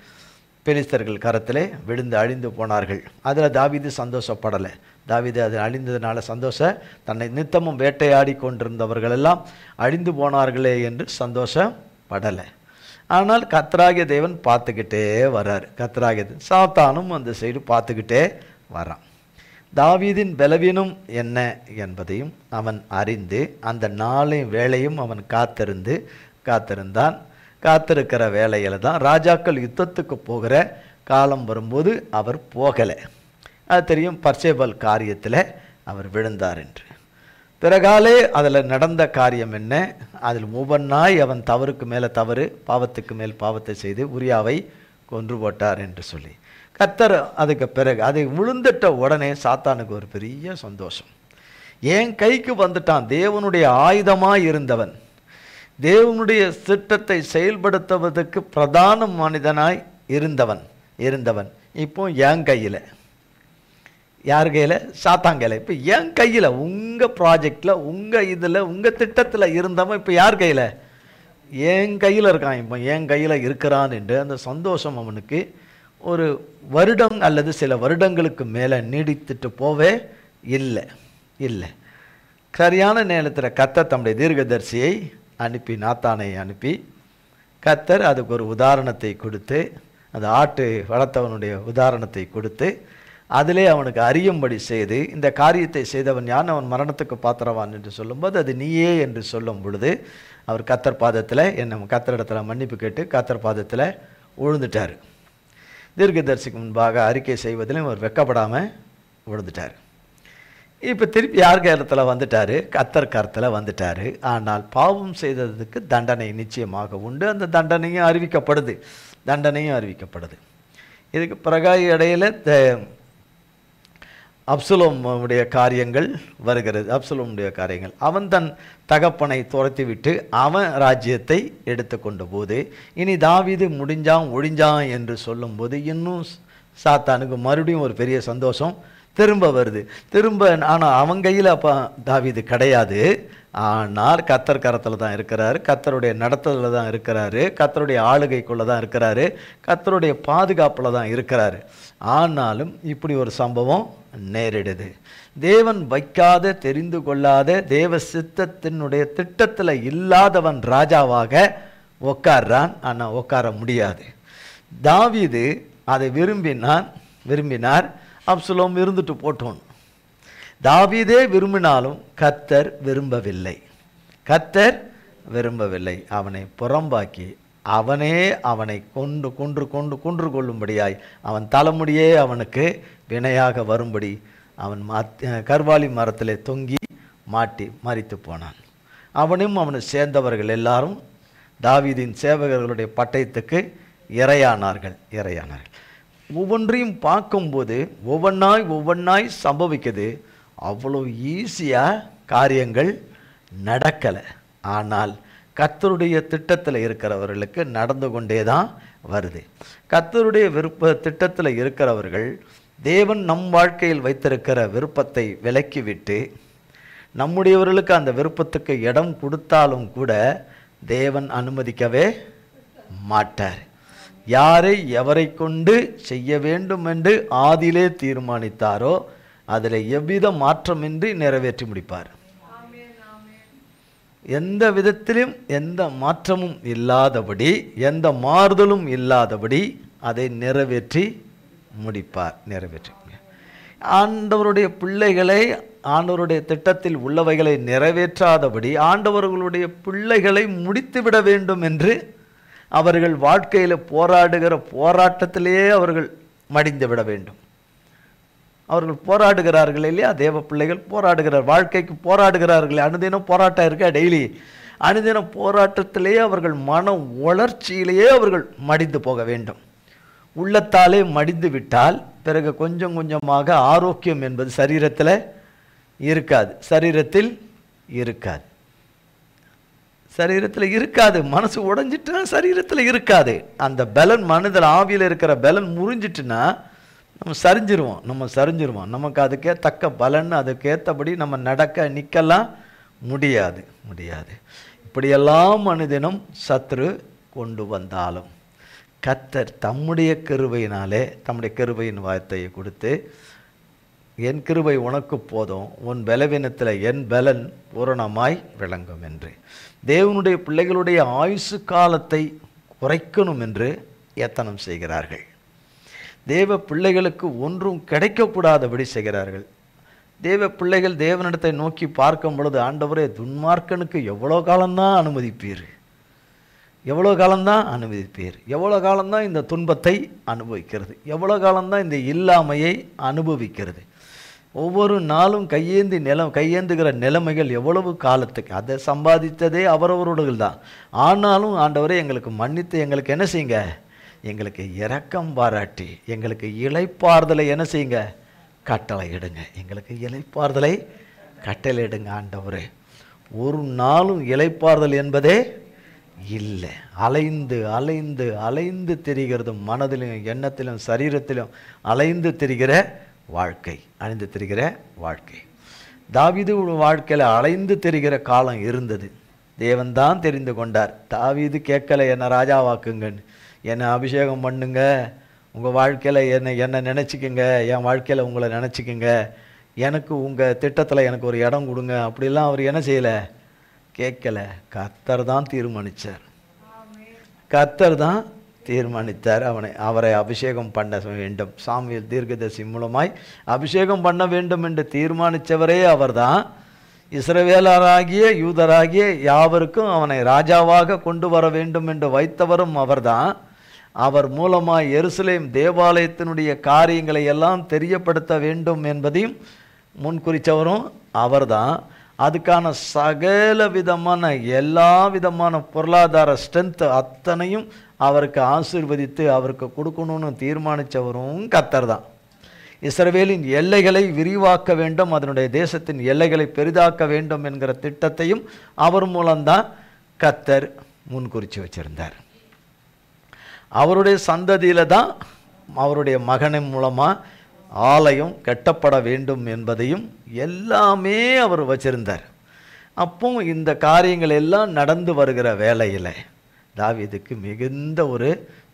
பெலிஸ்தர்கள் கரத்திலே விழுந்து அழிந்து போனார்கள். அதில் தாவீது சந்தோஷப்படலை. தாவீது அது அழிந்ததுனால தன்னை நித்தமும் வேட்டையாடி கொண்டிருந்தவர்கள் எல்லாம் அழிந்து போனார்களே என்று சந்தோஷப்படலை. ஆனால் கர்த்தராகிய தேவன் பார்த்துக்கிட்டே வர்றார். சாத்தானும் அந்த சைடு பார்த்துக்கிட்டே வரான். தாவீதின் பலவீனம் என்ன என்பதையும் அவன் அறிந்து அந்த நாளையும் வேளையும் அவன் காத்திருந்தான். காத்திருக்கிற வேளையில் தான் ராஜாக்கள் யுத்தத்துக்கு போகிற காலம் வரும்போது அவர் போகலை. அது தெரியும், பர்சேபல் காரியத்தில் அவர் விழுந்தார் என்று. பிறகாலே அதில் நடந்த காரியம் என்ன? அதில் ஒவ்வொன்றாய் அவன் தவறுக்கு மேலே தவறு, பாவத்துக்கு மேல் பாவத்தை செய்து உரியாவை கொன்று போட்டார் என்று சொல்லி கர்த்தர் அதுக்கு பிறகு அதை விழுந்துட்ட உடனே சாத்தானுக்கு ஒரு பெரிய சந்தோஷம். என் கைக்கு வந்துட்டான், தேவனுடைய ஆயுதமாக இருந்தவன், தேவனுடைய திட்டத்தை செயல்படுத்துவதற்கு பிரதான மனிதனாய் இருந்தவன் இப்போ என் கையில். யார் கையில்? சாத்தான் கையில். இப்போ என் கையில், உங்கள் ப்ராஜெக்டில், உங்கள் இதில், உங்கள் திட்டத்தில் இருந்தவன் இப்போ யார் கையில்? என் கையில் இருக்கான். இப்போ என் கையில் இருக்கிறான் என்று அந்த சந்தோஷம் அவனுக்கு ஒரு வருடம் அல்லது சில வருடங்களுக்கு மேலே நீடித்துட்டு போவே இல்லை. சரியான நேரத்தில் கர்த்தர் தம்முடைய தீர்க்கதரிசியை அனுப்பி, நாத்தானை அனுப்பி, கர்த்தர் அதுக்கு ஒரு உதாரணத்தை கொடுத்து, அந்த ஆட்டு வளர்த்தவனுடைய உதாரணத்தை கொடுத்து அதிலே அவனுக்கு அறியும்படி செய்து, இந்த காரியத்தை செய்தவன் யான், அவன் மரணத்துக்கு பாத்திரவான் என்று சொல்லும்போது அது நீயே என்று சொல்லும் பொழுது அவர் கர்த்தர் பாதத்தில் கர்த்தரிடத்தில் மன்னிப்பு கேட்டு கர்த்தர் பாதத்தில் விழுந்துட்டார். தீர்க்கதரிசிக்கு முன்பாக அறிக்கை செய்வதிலும் அவர் வெக்கப்படாமல் விழுந்துட்டார். இப்போ திருப்பி யார் கருத்தில் வந்துட்டார்? கர்த்தர் கருத்தில் வந்துட்டார். ஆனால் பாவம் செய்ததுக்கு தண்டனை நிச்சயமாக உண்டு. அந்த தண்டனையும் அறிவிக்கப்படுது. இதுக்கு பிறகு இடையில் அப்சலோமுடைய காரியங்கள் வருகிறது. அவன் தன் தகப்பனை துரத்தி விட்டு அவன் ராஜ்யத்தை எடுத்து கொண்ட போது இனி தாவீது ஒழிஞ்சான் என்று சொல்லும்போது இன்னும் சாத்தானுக்கு மறுபடியும் ஒரு பெரிய சந்தோஷம் திரும்ப வருது. ஆனால் அவன் கையில் அப்போ தாவீது கிடையாது. ஆனால் கர்த்தர் கரத்தில் தான் இருக்கிறாரு, கர்த்தருடைய நடத்துதலில் தான் இருக்கிறாரு, கர்த்தருடைய ஆளுகைக்குள்ளே தான் இருக்கிறாரு, கர்த்தருடைய பாதுகாப்பில் தான் இருக்கிறாரு. ஆனாலும் இப்படி ஒரு சம்பவம் நேரிடுது. தேவன் வைக்காத, தெரிந்து கொள்ளாத, தேவ சித்தத்தினுடைய திட்டத்தில் இல்லாதவன் ராஜாவாக உட்கார்றான். ஆனால் உட்கார முடியாது. தாவீது அதை விரும்பினார். அப்சலோம் இருந்துட்டு போட்டோன். தாவீதே விரும்பினாலும் கர்த்தர் விரும்பவில்லை. அவனை புறம்பாக்கி அவனை கொன்று கொள்ளும்படியாய் அவன் தலைமுடியே அவனுக்கு வினையாக வரும்படி அவன் கர்வாலி மரத்திலே தொங்கி மாட்டி மரித்து போனான். அவனும் அவனை சேர்ந்தவர்கள் எல்லாரும் தாவீதின் சேவகர்களுடைய பட்டயத்துக்கு இரையானார்கள். ஒவ்வொன்றையும் பார்க்கும்போது ஒவ்வொன்றாய் சம்பவிக்குது. அவ்வளோ ஈஸியாக காரியங்கள் நடக்கலை. ஆனால் கர்த்தருடைய திட்டத்தில் இருக்கிறவர்களுக்கு நடந்து கொண்டே தான் வருது. கர்த்தருடைய திட்டத்தில் இருக்கிறவர்கள் தேவன் நம் வாழ்க்கையில் வைத்திருக்கிற விருப்பத்தை விலக்கிவிட்டு நம்முடையவர்களுக்கு அந்த விருப்பத்துக்கு இடம் கொடுத்தாலும் கூட தேவன் அனுமதிக்கவே மாட்டார். யாரை எவரை கொண்டு செய்ய வேண்டும் என்று ஆதியிலே தீர்மானித்தாரோ அதில் எவ்வித மாற்றமின்றி நிறைவேற்றி முடிப்பார். எந்த விதத்திலும் எந்த மாற்றமும் இல்லாதபடி, எந்த மாறுதலும் இல்லாதபடி அதை நிறைவேற்றி முடிப்பார். ஆண்டவருடைய பிள்ளைகளை, ஆண்டவருடைய திட்டத்தில் உள்ளவைகளை நிறைவேற்றாதபடி ஆண்டவர்களுடைய பிள்ளைகளை முடித்துவிட வேண்டும் என்று அவர்கள் வாழ்க்கையில் போராடுகிற போராட்டத்திலேயே அவர்கள் மடிந்து விட வேண்டும். அவர்கள் போராடுகிறார்கள் இல்லையா? தேவ பிள்ளைகள் போராடுகிறார், வாழ்க்கைக்கு போராடுகிறார்கள். அனுதினம் போராட்டம் இருக்கா? டெய்லி அனுதினம் போராட்டத்திலேயே அவர்கள் மன வளர்ச்சியிலேயே அவர்கள் மடிந்து போக வேண்டும். உள்ளத்தாலே மடிந்து விட்டால் பிறகு கொஞ்சம் கொஞ்சமாக ஆரோக்கியம் என்பது சரீரத்தில் இருக்காது. மனசு உடைஞ்சிட்டுனா சரீரத்தில் இருக்காது. அந்த பலன் மனதில் ஆவியில் இருக்கிற பலன் முறிஞ்சிட்டுனா நம்ம சரிஞ்சிருவோம். நமக்கு அதுக்கே தக்க பலன், அதுக்கேற்றபடி நம்ம நடக்க நிற்கலாம் முடியாது. இப்படியெல்லாம் மனிதனும் சத்ரு கொண்டு வந்தாலும் கர்த்தர் தம்முடைய கிருபையினாலே தம்முடைய கிருபையின் வார்த்தையை கொடுத்து, என் கிருபை உனக்கு போதும், உன் பலவீனத்தில் என் பலன் பூரணமாய் விளங்கும் என்று தேவனுடைய பிள்ளைகளுடைய ஆயுசு காலத்தை குறைக்கணும் என்று எத்தனம் செய்கிறார்கள். தேவ பிள்ளைகளுக்கு ஒன்றும் கிடைக்கக்கூடாதபடி செய்கிறார்கள். தேவ பிள்ளைகள் தேவனிடத்தை நோக்கி பார்க்கும் பொழுது, ஆண்டவரே, துன்மார்க்கனுக்கு எவ்வளோ காலம்தான் அனுமதிப்பீர்? எவ்வளோ காலம்தான் இந்த துன்பத்தை அனுபவிக்கிறது? எவ்வளோ காலம்தான் இந்த இல்லாமையை அனுபவிக்கிறது? ஒவ்வொரு நாளும் கையேந்துகிற நிலைமைகள் எவ்வளவு காலத்துக்கு? அதை சம்பாதித்ததே அவரவரோடுகள் தான். ஆனாலும் ஆண்டவரே, எங்களுக்கு மன்னித்து எங்களுக்கு என்ன செய்யுங்க? எங்களுக்கு இரக்கம் பாராட்டி எங்களுக்கு இளைப்பாறுதலை என்ன செய்யுங்க? கட்டளையிடுங்க. எங்களுக்கு இளைப்பாறுதலை கட்டளையிடுங்க ஆண்டவரே. ஒரு நாளும் இளைப்பாறுதல் என்பதே இல்லை. அலைந்து திரிகிறது. மனதிலும் எண்ணத்திலும் சரீரத்திலும் அலைந்து திரிகிற வாழ்க்கை. தாவீது வாழ்க்கையில் அலைந்து திரிகிற காலம் இருந்தது. தேவன்தான் தெரிந்து கொண்டார். தாவீது கேட்கல, என்னை ராஜாவாக்குங்கன்னு, என்னை அபிஷேகம் பண்ணுங்க, உங்கள் வாழ்க்கையில் என்னை நினச்சிக்கோங்க, என் வாழ்க்கையில் உங்களை நினச்சிக்கோங்க, எனக்கு உங்கள் திட்டத்தில் எனக்கு ஒரு இடம் கொடுங்க, அப்படிலாம் அவர் என்ன செய்யலை, கேட்கல. கர்த்தர் தான் தீர்மானித்தார். அவரை அபிஷேகம் பண்ண வேண்டும். சாமுவேல் தீர்க்கதரிசி மூலமாய் அபிஷேகம் பண்ண வேண்டும் என்று தீர்மானித்தவரே அவர்தான். இஸ்ரவேலராகிய யூதராகிய யாவருக்கும் அவனை ராஜாவாக கொண்டு வர வேண்டும் என்று வைத்தவரும் அவர்தான். அவர் மூலமாய் எருசலேம் தேவாலயத்தினுடைய காரியங்களை எல்லாம் தெரியப்படுத்த வேண்டும் என்பதையும் முன்குறித்தவரும் அவர்தான். அதுக்கான சகல விதமான எல்லா விதமான பொருளாதார ஸ்ட்ரென்த் அத்தனையும் அவருக்கு ஆசீர்வதித்து அவருக்கு கொடுக்கணும்னு தீர்மானித்தவரும் கர்த்தர் தான். இஸ்ரவேலின் எல்லைகளை விரிவாக்க வேண்டும், அதனுடைய தேசத்தின் எல்லைகளை பெரிதாக்க வேண்டும் என்கிற திட்டத்தையும் அவர் மூலம்தான் கர்த்தர் முன்குறித்து வச்சிருந்தார். அவருடைய சந்ததியில் தான் அவருடைய மகனின் மூலமாக ஆலயம் கட்டப்பட வேண்டும் என்பதையும் எல்லாமே அவர் வச்சிருந்தார். அப்போ இந்த காரியங்கள் எல்லாம் நடந்து வருகிற வேளையில் தாவீதுக்கு மிகுந்த ஒரு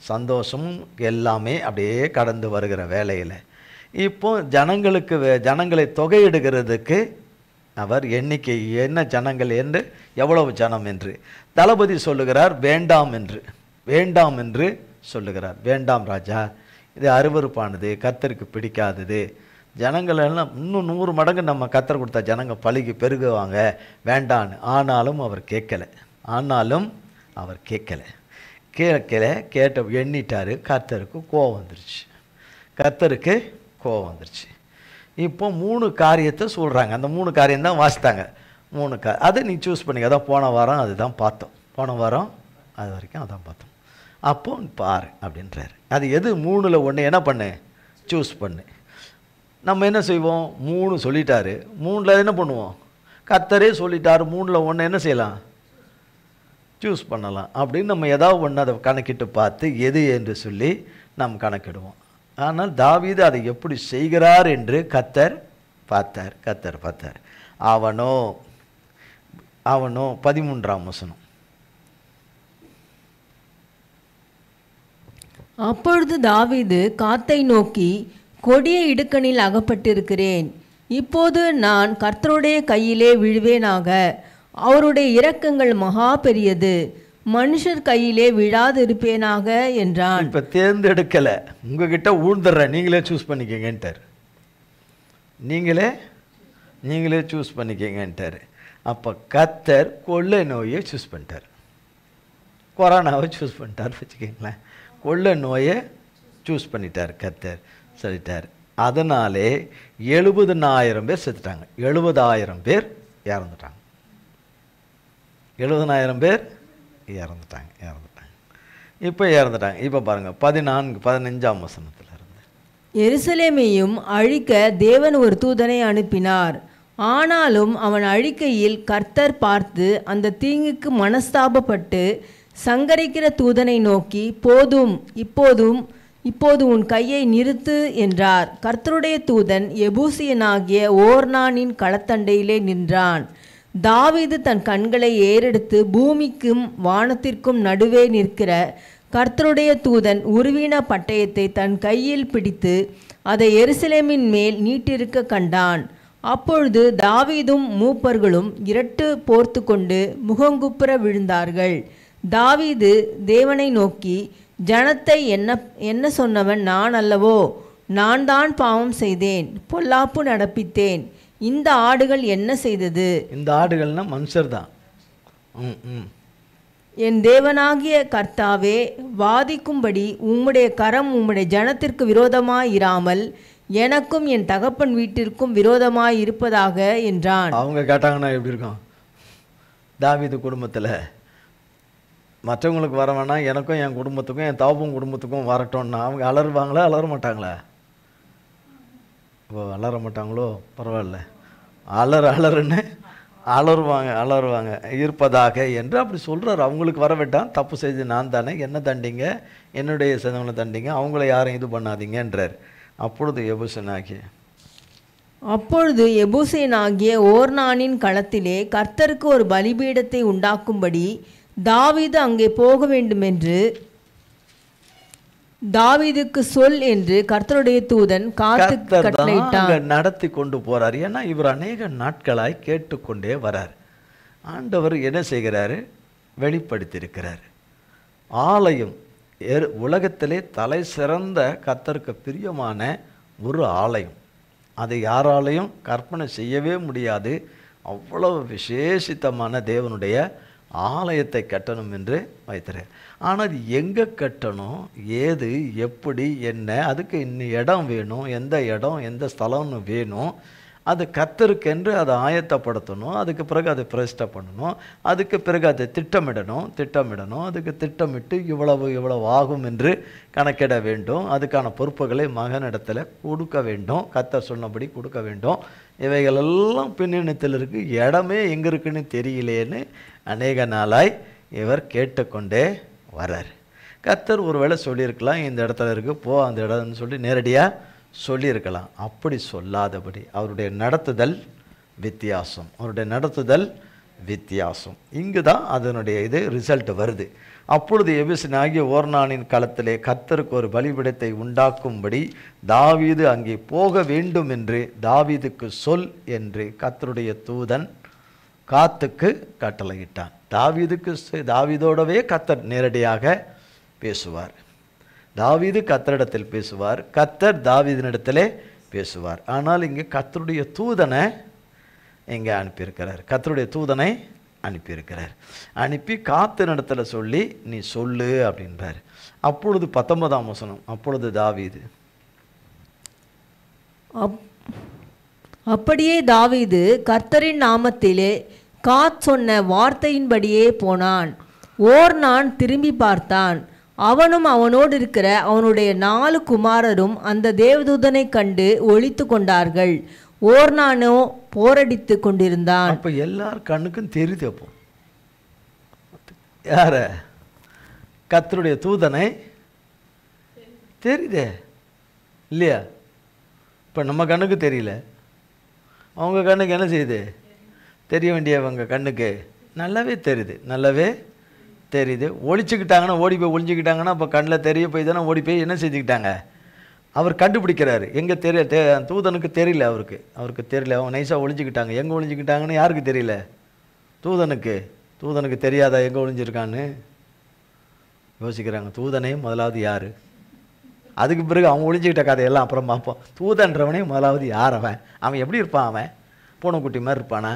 சந்தோஷமும் எல்லாமே அப்படியே கடந்து வருகிற வேளையில் இப்போ ஜனங்களை தொகையிடுகிறதுக்கு அவர் எண்ணிக்கை என்ன ஜனங்கள் என்று, எவ்வளவு ஜனம் என்று தளபதி சொல்லுகிறார். வேண்டாம் என்று சொல்லுகிறார். வேண்டாம் ராஜா, இது அருவருப்பானது, கர்த்தருக்கு பிடிக்காதது, ஜனங்கள் எல்லாம் இன்னும் 100 மடங்கு நம்ம கர்த்தர் கொடுத்த ஜனங்க பழுகி பெருகுவாங்க, வேண்டான்னு. ஆனாலும் அவர் கேட்கல. கேட்ட எண்ணிட்டாரு. கர்த்தருக்கு கோபம் வந்துருச்சு. இப்போ 3 காரியத்தை சொல்கிறாங்க. அந்த 3 காரியம் தான் வாசித்தாங்க. 3 அதை நீ சூஸ் பண்ணிக்க. அதான் போன வாரம் அதுதான் பார்த்தோம். அது வரைக்கும் அதான் பார்த்தோம். அப்போ பாரு அப்படின்றாரு. அது எது 3ல் 1 என்ன பண்ணு, சூஸ் பண்ணு. நம்ம என்ன செய்வோம்? 3 சொல்லிட்டாரு, 3ல் என்ன பண்ணுவோம்? கர்த்தரே சொல்லிட்டாரு, 3ல் 1 என்ன செய்யலாம், சூஸ் பண்ணலாம் அப்படின்னு நம்ம ஏதாவது ஒன்று அதை கணக்கிட்டு பார்த்து எது என்று சொல்லி நாம் கணக்கிடுவோம். ஆனால் தாவீது அதை எப்படி செய்கிறார் என்று கர்த்தர் பார்த்தார். அவனோ 13ஆம் வசனம். அப்பொழுது தாவீது காத்தை நோக்கி, கொடிய இடுக்கணில் அகப்பட்டிருக்கிறேன், இப்போது நான் கர்த்தருடைய கையிலே விழுவேனாக. அவருடைய இரக்கங்கள் மகா பெரியது, மனுஷர் கையிலே விழாது இருப்பேனாக என்றான். இப்போ தேர்ந்தெடுக்கலை, உங்ககிட்ட ஊழ்ந்துடுறேன், நீங்களே சூஸ் பண்ணிக்கங்கன்ட்டார். நீங்களே சூஸ் பண்ணிக்கங்கன்ட்டார். அப்போ கர்த்தர் கொள்ளை நோயை சூஸ் பண்ணிட்டார், கொரோனாவை சூஸ் பண்ணிட்டார் வச்சுக்கிங்களேன். கொள்ளை நோயை சூஸ் பண்ணிட்டார் கர்த்தர், சொல்லிட்டார். அதனாலே 70,000 பேர் செத்துட்டாங்க. 70,000 பேர் இறந்துட்டாங்க. இப்போ இறந்துட்டாங்க. இப்போ பாருங்கள் 15ஆம் வசனத்தில் இருந்து. எருசலேமையும் அழிக்க தேவன் ஒரு தூதனை அனுப்பினார். ஆனாலும் அவன் அழிக்கையில் கர்த்தர் பார்த்து அந்த தீங்குக்கு மனஸ்தாபப்பட்டு சங்கரிக்கிற தூதனை நோக்கி, போதும், இப்போது உன் கையை நிறுத்து என்றார். கர்த்தருடைய தூதன் எபூசியனாகிய ஓர்னானின் களத்தண்டையிலே நின்றான். தாவீது தன் கண்களை ஏறெடுத்து பூமிக்கும் வானத்திற்கும் நடுவே நிற்கிற கர்த்தருடைய தூதன் உருவின பட்டயத்தை தன் கையில் பிடித்து அதை எருசலேமின் மேல் நீட்டிருக்க கண்டான். அப்பொழுது தாவீதும் மூப்பர்களும் இரட்டு போர்த்து கொண்டு முகங்குப்புற விழுந்தார்கள். தாவீது தேவனை நோக்கி, ஜனத்தை என்ன சொன்னவன் நான் அல்லவோ? நான் தான் பாவம் செய்தேன், பொல்லாப்பு நடப்பித்தேன். இந்த ஆடுகள் என்ன செய்தது? இந்த ஆடுகள்னா மனுஷர் தான். என் தேவனாகிய கர்த்தாவே, வாதிக்கும்படி உம்முடைய கரம் உம்முடைய ஜனத்திற்கு விரோதமாயிராமல் எனக்கும் என் தகப்பன் வீட்டிற்கும் விரோதமாயிருப்பதாக என்றான். அவங்க கேட்டாங்கன்னா எப்படி இருக்கும்? தாவீது குடும்பத்தில் மற்றவங்களுக்கு வர வேணாம், எனக்கும் என் குடும்பத்துக்கும் என் தாப்பும் குடும்பத்துக்கும் வரட்டோன்னா அவங்க அலறுவாங்களா அலற மாட்டாங்களா? இப்போ அலற மாட்டாங்களோ? பரவாயில்ல, அலறுன்னு அலறுவாங்க இருப்பதாக என்று அப்படி சொல்கிறார். அவங்களுக்கு வர வேண்டாம், தப்பு செய்து நான் தானே, என்ன தண்டிங்க, என்னுடைய செதவனை தண்டிங்க, அவங்கள யாரும் இது பண்ணாதீங்கன்றார். அப்பொழுது எபூசேனாகிய ஓர்னானின் களத்திலே கர்த்தருக்கு ஒரு பலிபீடத்தை உண்டாக்கும்படி தாவீது அங்கே போக வேண்டுமென்று தாவீதுக்கு சொல் என்று கர்த்தருடைய தூதன் கட்டளையிட்டார். நடத்தி கொண்டு போறார். ஏன்னா இவர் அநேக நாட்களாய் கேட்டுக்கொண்டே வரார். ஆண்டவர் என்ன செய்கிறாரு? வெளிப்படுத்தியிருக்கிறார். ஆலயம் உலகத்திலே தலை சிறந்த கர்த்தருக்கு பிரியமான ஒரு ஆலயம். அதை யாராலையும் கற்பனை செய்யவே முடியாது. அவ்வளவு விசேஷித்தமான தேவனுடைய ஆலயத்தை கட்டணும் என்று வைத்தார். ஆனால் அது எங்கே கட்டணும், ஏது, எப்படி, என்ன, அதுக்கு இன்னும் இடம் வேணும், எந்த இடம் எந்த ஸ்தலம்னு வேணும். அது கர்த்தருக்கென்று அதை ஆயத்தப்படுத்தணும். அதுக்கு பிறகு அதை பிரதிஷ்டை பண்ணணும். அதுக்கு பிறகு அதை திட்டமிடணும். அதுக்கு திட்டமிட்டு இவ்வளவு ஆகும் என்று கணக்கிட வேண்டும். அதுக்கான பொறுப்புகளை மகனிடத்தில் கொடுக்க வேண்டும். கர்த்தர் சொன்னபடி கொடுக்க வேண்டும். இவைகளெல்லாம் பின்னணித்தில் இருக்குது. இடமே எங்கே இருக்குன்னு தெரியலேன்னு அநேக நாளாய் இவர் கேட்டுக்கொண்டே வரார். கர்த்தர் ஒருவேளை சொல்லியிருக்கலாம், இந்த இடத்துல இருக்குது, போ அந்த இடம்னு சொல்லி நேரடியாக சொல்லியிருக்கலாம். அப்படி சொல்லாதபடி அவருடைய நடத்துதல் வித்தியாசம். இங்கு தான் அதனுடைய ரிசல்ட் வருது. அப்பொழுது எபூசியனாகிய ஓர்னானின் களத்திலே கர்த்தருக்கு ஒரு பலிபீடத்தை உண்டாக்கும்படி தாவீது அங்கே போக வேண்டும் என்று தாவீதுக்கு சொல் என்று கர்த்தருடைய தூதன் காத்துக்கு கட்டளையிட்டான். தாவீதோடவே கர்த்தர் நேரடியாக பேசுவார். தாவீது கர்த்தரிடத்தில் பேசுவார், கர்த்தர் தாவீதினிடத்திலே பேசுவார். ஆனால் இங்கே கர்த்தருடைய தூதனை இங்கே அனுப்பியிருக்கிறார். அனுப்பி காத்தினிடத்தில் சொல்லி நீ சொல்லு அப்படின்றார். அப்பொழுது 19ஆம் வசனம், அப்பொழுது தாவீது அப்படியே தாவீது கர்த்தரின் நாமத்திலே காத் சொன்ன வார்த்தையின்படியே போனான். ஓர்னான் திரும்பி பார்த்தான். அவனும் அவனோடு இருக்கிற அவனுடைய 4 குமாரரும் அந்த தேவதூதனை கண்டு ஒளித்து கொண்டார்கள். ஓர்னானோ போரடித்து கொண்டிருந்தான். அப்போ எல்லார் கண்ணுக்கும் தெரியுது. அப்போ யார? கர்த்தருடைய தூதனை தெரியுதே இல்லையா? இப்போ நம்ம கண்ணுக்கு தெரியல, அவங்க கண்ணுக்கு என்ன செய்யுது? தெரிய வேண்டியவங்க கண்ணுக்கு நல்லாவே தெரியுது. ஒழிச்சுக்கிட்டாங்கன்னா, ஓடி போய் ஒழிஞ்சிக்கிட்டாங்கன்னா அப்போ கண்ணில் தெரிய போய் தானே ஓடி போய் என்ன செஞ்சுக்கிட்டாங்க? அவர் கண்டுபிடிக்கிறாரு. எங்கே தூதனுக்கு தெரியல, அவருக்கு தெரியல. அவங்க நைஸாக ஒழிஞ்சிக்கிட்டாங்க. எங்கே ஒழிஞ்சிக்கிட்டாங்கன்னு யாருக்கு தெரியல? தூதனுக்கு தெரியாதா எங்கே ஒழிஞ்சிருக்கான்னு யோசிக்கிறாங்க. தூதனே முதலாவது யார்? அதுக்கு பிறகு அவங்க ஒழிஞ்சிக்கிட்ட கதையெல்லாம் அப்புறம் பார்ப்போம். தூதன்றவனே முதலாவது யார்? அவன் எப்படி இருப்பான்? அவன் பூனைக்குட்டி மாதிரி இருப்பானா?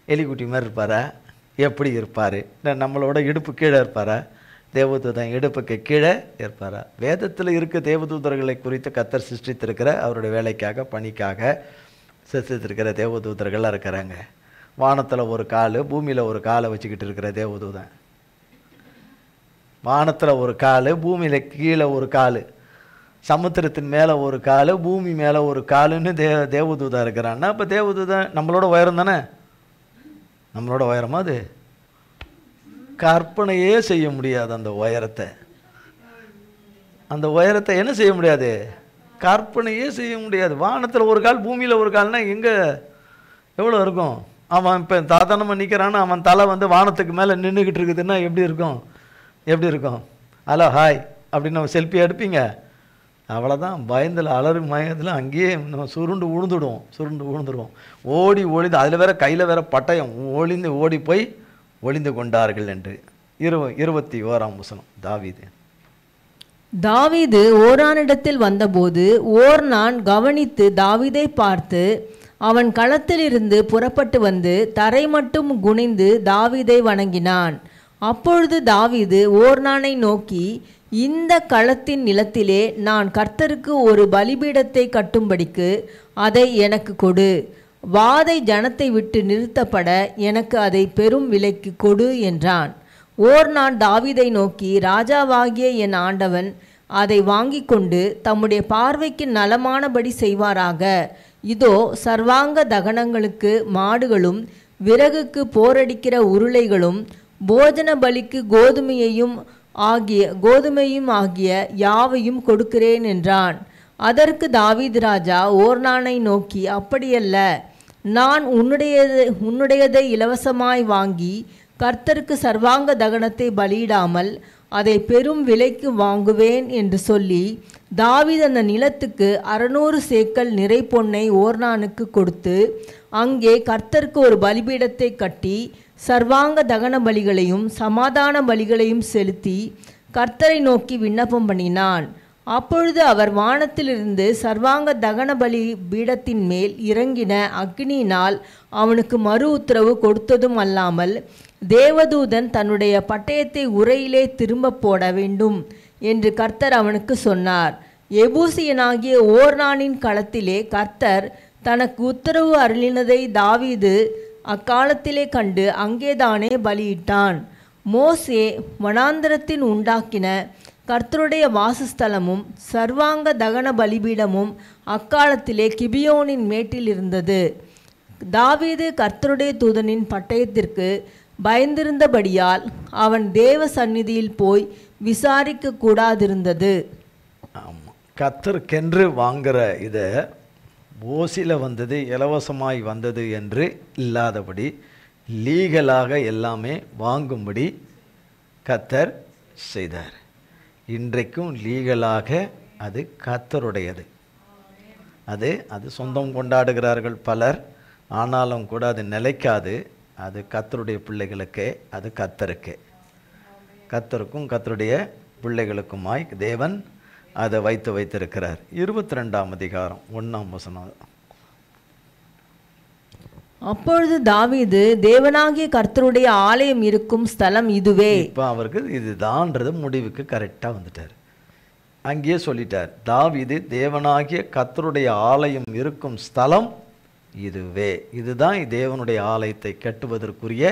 எலிக்குட்டி மாதிரி இருப்பாரா? எப்படி இருப்பார்? நம்மளோட இடுப்பு கீழே இருப்பாரா? தேவதூதன் இடுப்புக்கு கீழே இருப்பாரா? வேதத்தில் இருக்க தேவதூதர்களை குறித்து கர்த்தர் சிருஷ்டித்திருக்கிற அவருடைய வேலைக்காக பணிக்காக சிருஷ்டித்திருக்கிற தேவதூதர்கள்லாம் இருக்கிறாங்க. வானத்தில் ஒரு கால், பூமியில் ஒரு காலை வச்சுக்கிட்டு இருக்கிற தேவதூதன் வானத்தில் ஒரு கால், பூமியில் கீழே ஒரு கால், சமுத்திரத்தின் மேலே ஒரு கால், பூமி மேலே ஒரு காலுன்னு தேவதூதா இருக்கிறான்னா, அப்போ தேவதூதா நம்மளோட உயரம் தானே? நம்மளோட உயரமா அது? கற்பனையே செய்ய முடியாது அந்த உயரத்தை. அந்த உயரத்தை என்ன செய்ய முடியாது? கற்பனையே செய்ய முடியாது. வானத்தில் ஒரு கால், பூமியில் ஒரு கால்னா எங்கே எவ்வளோ இருக்கும்? அவன் இப்போ சாதாரணமாக நிற்கிறான்னா அவன் தலை வானத்துக்கு மேலே நின்றுக்கிட்டு இருக்குதுன்னா எப்படி இருக்கும்? எப்படி இருக்கும்? ஹலோ ஹாய் அப்படின்னு நம்ம செல்ஃபி எடுப்பீங்க, அவ்வளோதான். பயந்தில் அலறு மயத்தில் அங்கேயே நம்ம சுருண்டு விழுந்துடுவோம். ஓடி ஒளிந்து, அதில் வேற கையில் வேற பட்டயம், ஓடி போய் ஒளிந்து கொண்டார்கள் என்று 21ஆம் வசனம். தாவீது ஓர்னானிடத்தில் வந்தபோது ஓர்னான் கவனித்து தாவீதை பார்த்து அவன் களத்திலிருந்து புறப்பட்டு வந்து தரை மட்டும் குனிந்து தாவீதை வணங்கினான். அப்பொழுது தாவீது ஓர்னானை நோக்கி, இந்த களத்தின் நிலத்திலே நான் கர்த்தருக்கு ஒரு பலிபீடத்தை கட்டும்படிக்கு அதை எனக்கு கொடு. வாதை ஜனத்தை விட்டு நிறுத்தப்பட எனக்கு அதை பெரும் விலைக்கு கொடு என்றான். ஓர்னான் தாவீதை நோக்கி, ராஜாவாகிய என் ஆண்டவன் அதை வாங்கி கொண்டு தம்முடைய பார்வைக்கு நலமானபடி செய்வாராக. இதோ சர்வாங்க தகனங்களுக்கு மாடுகளும் விறகுக்கு போரடிக்கிற உருளைகளும் போஜன பலிக்கு கோதுமையும் ஆகிய யாவையும் கொடுக்கிறேன் என்றான். அதற்கு தாவீது ராஜா ஓர்னானை நோக்கி, அப்படியல்ல, நான் உன்னுடையதை இலவசமாய் வாங்கி கர்த்தருக்கு சர்வாங்க தகனத்தை பலியிடாமல் அதை பெரும் விலைக்கு வாங்குவேன் என்று சொல்லி தாவீது அந்த நிலத்துக்கு 600 சேக்கல் நிறை பொன்னை ஓர்னானுக்கு கொடுத்து அங்கே கர்த்தருக்கு ஒரு பலிபீடத்தை கட்டி சர்வாங்க தகன பலிகளையும் சமாதான பலிகளையும் செலுத்தி கர்த்தரை நோக்கி விண்ணப்பம் பண்ணினான். அப்பொழுது அவர் வானத்திலிருந்து சர்வாங்க தகன பலி பீடத்தின் மேல் இறங்கின அக்னியினால் அவனுக்கு மறு உத்தரவு கொடுத்ததும் அல்லாமல், தேவதூதன் தன்னுடைய பட்டயத்தை உரையிலே திரும்ப போட வேண்டும் என்று கர்த்தர் அவனுக்கு சொன்னார். எபூசியனாகிய ஓர்னானின் களத்திலே கர்த்தர் தனக்கு உத்தரவு அருளினதை தாவீது அக்காலத்திலே கண்டு அங்கேதானே பலியிட்டான். மோசே வனாந்தரத்தின் உண்டாக்கின கர்த்தருடைய வாசஸ்தலமும் சர்வாங்க தகன பலிபீடமும் அக்காலத்திலே கிபியோனின் மேட்டில் இருந்தது. தாவீது கர்த்தருடைய தூதனின் பட்டயத்திற்கு பயந்திருந்தபடியால் அவன் தேவ சந்நிதியில் போய் விசாரிக்க கூடாதிருந்தது. கர்த்தருக்கென்று வாங்குற இதை ஓசில வந்தது, இலவசமாய் வந்தது என்று இல்லாதபடி லீகலாக எல்லாமே வாங்கும்படி கர்த்தர் செய்தார். இன்றைக்கும் லீகலாக அது கர்த்தருடையது. அது சொந்தம் கொண்டாடுகிறார்கள் பலர், ஆனாலும் கூட அது நிலைக்காது. அது கர்த்தருடைய பிள்ளைகளுக்கே, அது கர்த்தருக்கே, கர்த்தருக்கும் கர்த்தருடைய பிள்ளைகளுக்குமாய் தேவன் அதை வைத்திருக்கிறார். 22ஆம் அதிகாரம் 1ஆம் வசனம். அப்பொழுது தாவீது, தேவனாகிய கர்த்தருடைய ஆலயம் இருக்கும் ஸ்தலம் இதுவே. இப்போ அவருக்கு இதுதான்றது முடிவுக்கு கரெக்டாக வந்துட்டார். அங்கேயே சொல்லிட்டார், தாவீது தேவனாகிய கர்த்தருடைய ஆலயம் இருக்கும் ஸ்தலம் இதுவே. இதுதான் தேவனுடைய ஆலயத்தை கட்டுவதற்குரிய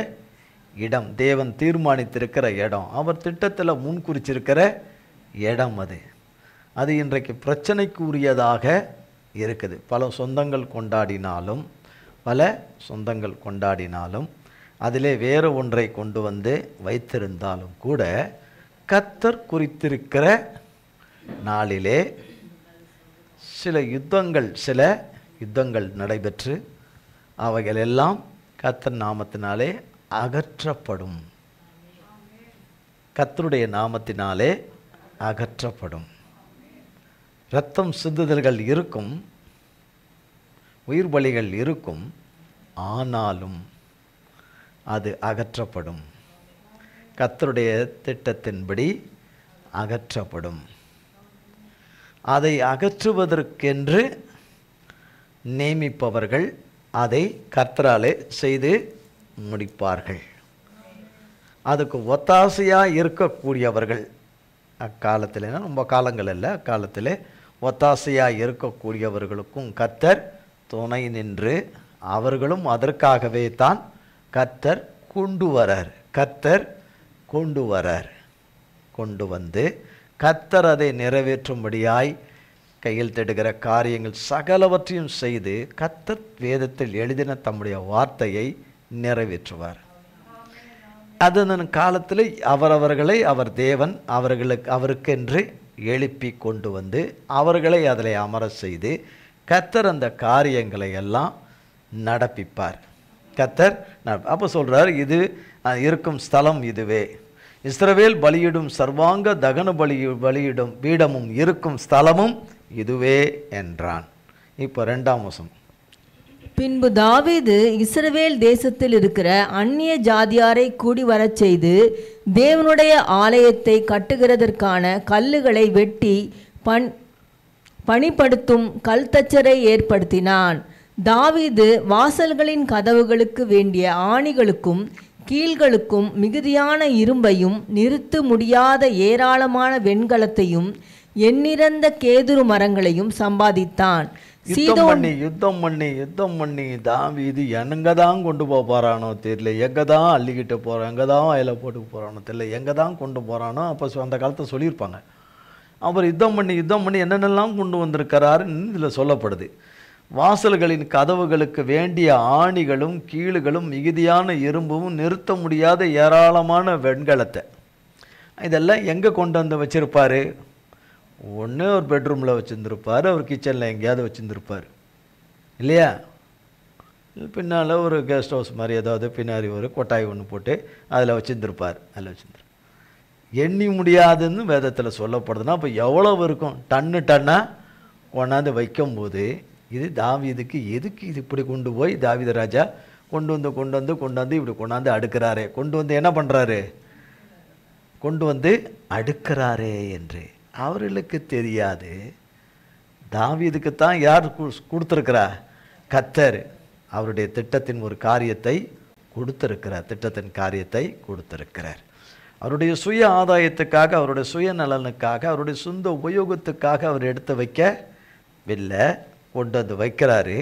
இடம், தேவன் தீர்மானித்திருக்கிற இடம், அவர் திட்டத்தில் முன்குறிச்சிருக்கிற இடம். அது இன்றைக்கு பிரச்சனைக்கு உரியதாக இருக்குது. பல சொந்தங்கள் கொண்டாடினாலும் அதிலே வேறு ஒன்றை கொண்டு வந்து வைத்திருந்தாலும் கூட கர்த்தர் குறித்திருக்கிற நாளிலே சில யுத்தங்கள் நடைபெற்று அவைகள் எல்லாம் கர்த்தர் நாமத்தினாலே அகற்றப்படும். கர்த்தருடைய நாமத்தினாலே அகற்றப்படும். இரத்தம் சிந்துதல்கள் இருக்கும், உயிர் பலிகள் இருக்கும், ஆனாலும் அது அகற்றப்படும். கர்த்தருடைய திட்டத்தின்படி அகற்றப்படும். அதை அகற்றுவதற்கென்று நியமிப்பவர்கள் அதை கர்த்தராலே செய்து முடிப்பார்கள். அதுக்கு ஒத்தாசையாக இருக்கக்கூடியவர்கள் அக்காலத்தில், ரொம்ப காலங்கள் அல்ல, அக்காலத்தில் ஒத்தாசையாக இருக்கக்கூடியவர்களுக்கும் கர்த்தர் துணை நின்று அவர்களும் அதற்காகவே தான் கர்த்தர் கொண்டு வரார். கொண்டு வந்து கர்த்தர் அதை நிறைவேற்றும்படியாய் கையில் தடுக்கிற காரியங்கள் சகலவற்றையும் செய்து கர்த்தர் வேதத்தில் எழுதின தம்முடைய வார்த்தையை நிறைவேற்றுவார். அதன் காலத்தில் அவரவர்களை அவர் தேவன் அவருக்கென்று எழுப்பி கொண்டு வந்து அவர்களை அதில் அமர செய்து கர்த்தர் அந்த காரியங்களை எல்லாம் நடப்பிப்பார். கர்த்தர் அப்போ சொல்கிறார், இது இருக்கும் ஸ்தலம் இதுவே, இஸ்ரவேல் பலியிடும் சர்வாங்க தகன பலியிடும் பீடமும் இருக்கும் ஸ்தலமும் இதுவே என்றான். இப்போ 2ஆம் வசனம். பின்பு தாவீது இஸ்ரவேல் தேசத்தில் இருக்கிற அந்நிய ஜாதியாரை கூடி வரச் செய்து தேவனுடைய ஆலயத்தை கட்டுகிறதற்கான கல்லுகளை வெட்டி பணிப்படுத்தும் கல்தச்சரை ஏற்படுத்தினான். தாவீது வாசல்களின் கதவுகளுக்கு வேண்டிய ஆணிகளுக்கும் கீழ்களுக்கும் மிகுதியான இரும்பையும் நிறுத்த முடியாத ஏராளமான வெண்கலத்தையும் எண்ணிறந்த கேதுரு மரங்களையும் சம்பாதித்தான். யுத்தம் பண்ணி தாவீது எங்க தான் கொண்டு போறானோ தெரியல, எங்க தான் அள்ளிக்கிட்டு போறான், எங்க தான் வயல போட்டு போறானோ தெரியல, எங்க தான் கொண்டு போறானோ. அப்போ அந்த காலத்தை சொல்லியிருப்பாங்க. அவர் யுத்தம் பண்ணி என்னென்னலாம் கொண்டு வந்திருக்கிறாருன்னு இதில் சொல்லப்படுது. வாசல்களின் கதவுகளுக்கு வேண்டிய ஆணிகளும் கீழுகளும் மிகுதியான இரும்பும் நிறுத்த முடியாத ஏராளமான வெண்கலத்தை இதெல்லாம் எங்கே கொண்டு வந்து வச்சுருப்பார்? ஒன்று ஒரு பெட்ரூமில் வச்சுருந்துருப்பார், ஒரு கிச்சனில் எங்கேயாவது வச்சுருந்துருப்பார் இல்லையா? பின்னால் ஒரு கெஸ்ட் ஹவுஸ் மாதிரி ஏதாவது பின்னாடி ஒரு கொட்டாய் ஒன்று போட்டு அதில் வச்சுருந்துருப்பார். எண்ணி முடியாதுன்னு வேதத்தில் சொல்லப்படுதுன்னா அப்போ எவ்வளவு இருக்கும்? டன்னாக கொண்டாந்து வைக்கும்போது இது தாவீதுக்கு எதுக்கு இது இப்படி கொண்டு போய் தாவீது ராஜா கொண்டு வந்து இப்படி கொண்டாந்து அடுக்கிறாரே, கொண்டு வந்து என்ன பண்ணுறாரு? கொண்டு வந்து அடுக்கிறாரே என்று அவர்களுக்கு தெரியாது. தாவீதுக்குத்தான் யார் கொடுத்துருக்கிறா? கர்த்தர் அவருடைய திட்டத்தின் ஒரு காரியத்தை கொடுத்திருக்கிறார். அவருடைய சுய ஆதாயத்துக்காக, அவருடைய சுய நலனுக்காக, அவருடைய சொந்த உபயோகத்துக்காக அவர் எடுத்து வைக்கவில்லை, கொண்டு வந்து வைக்கிறாரு.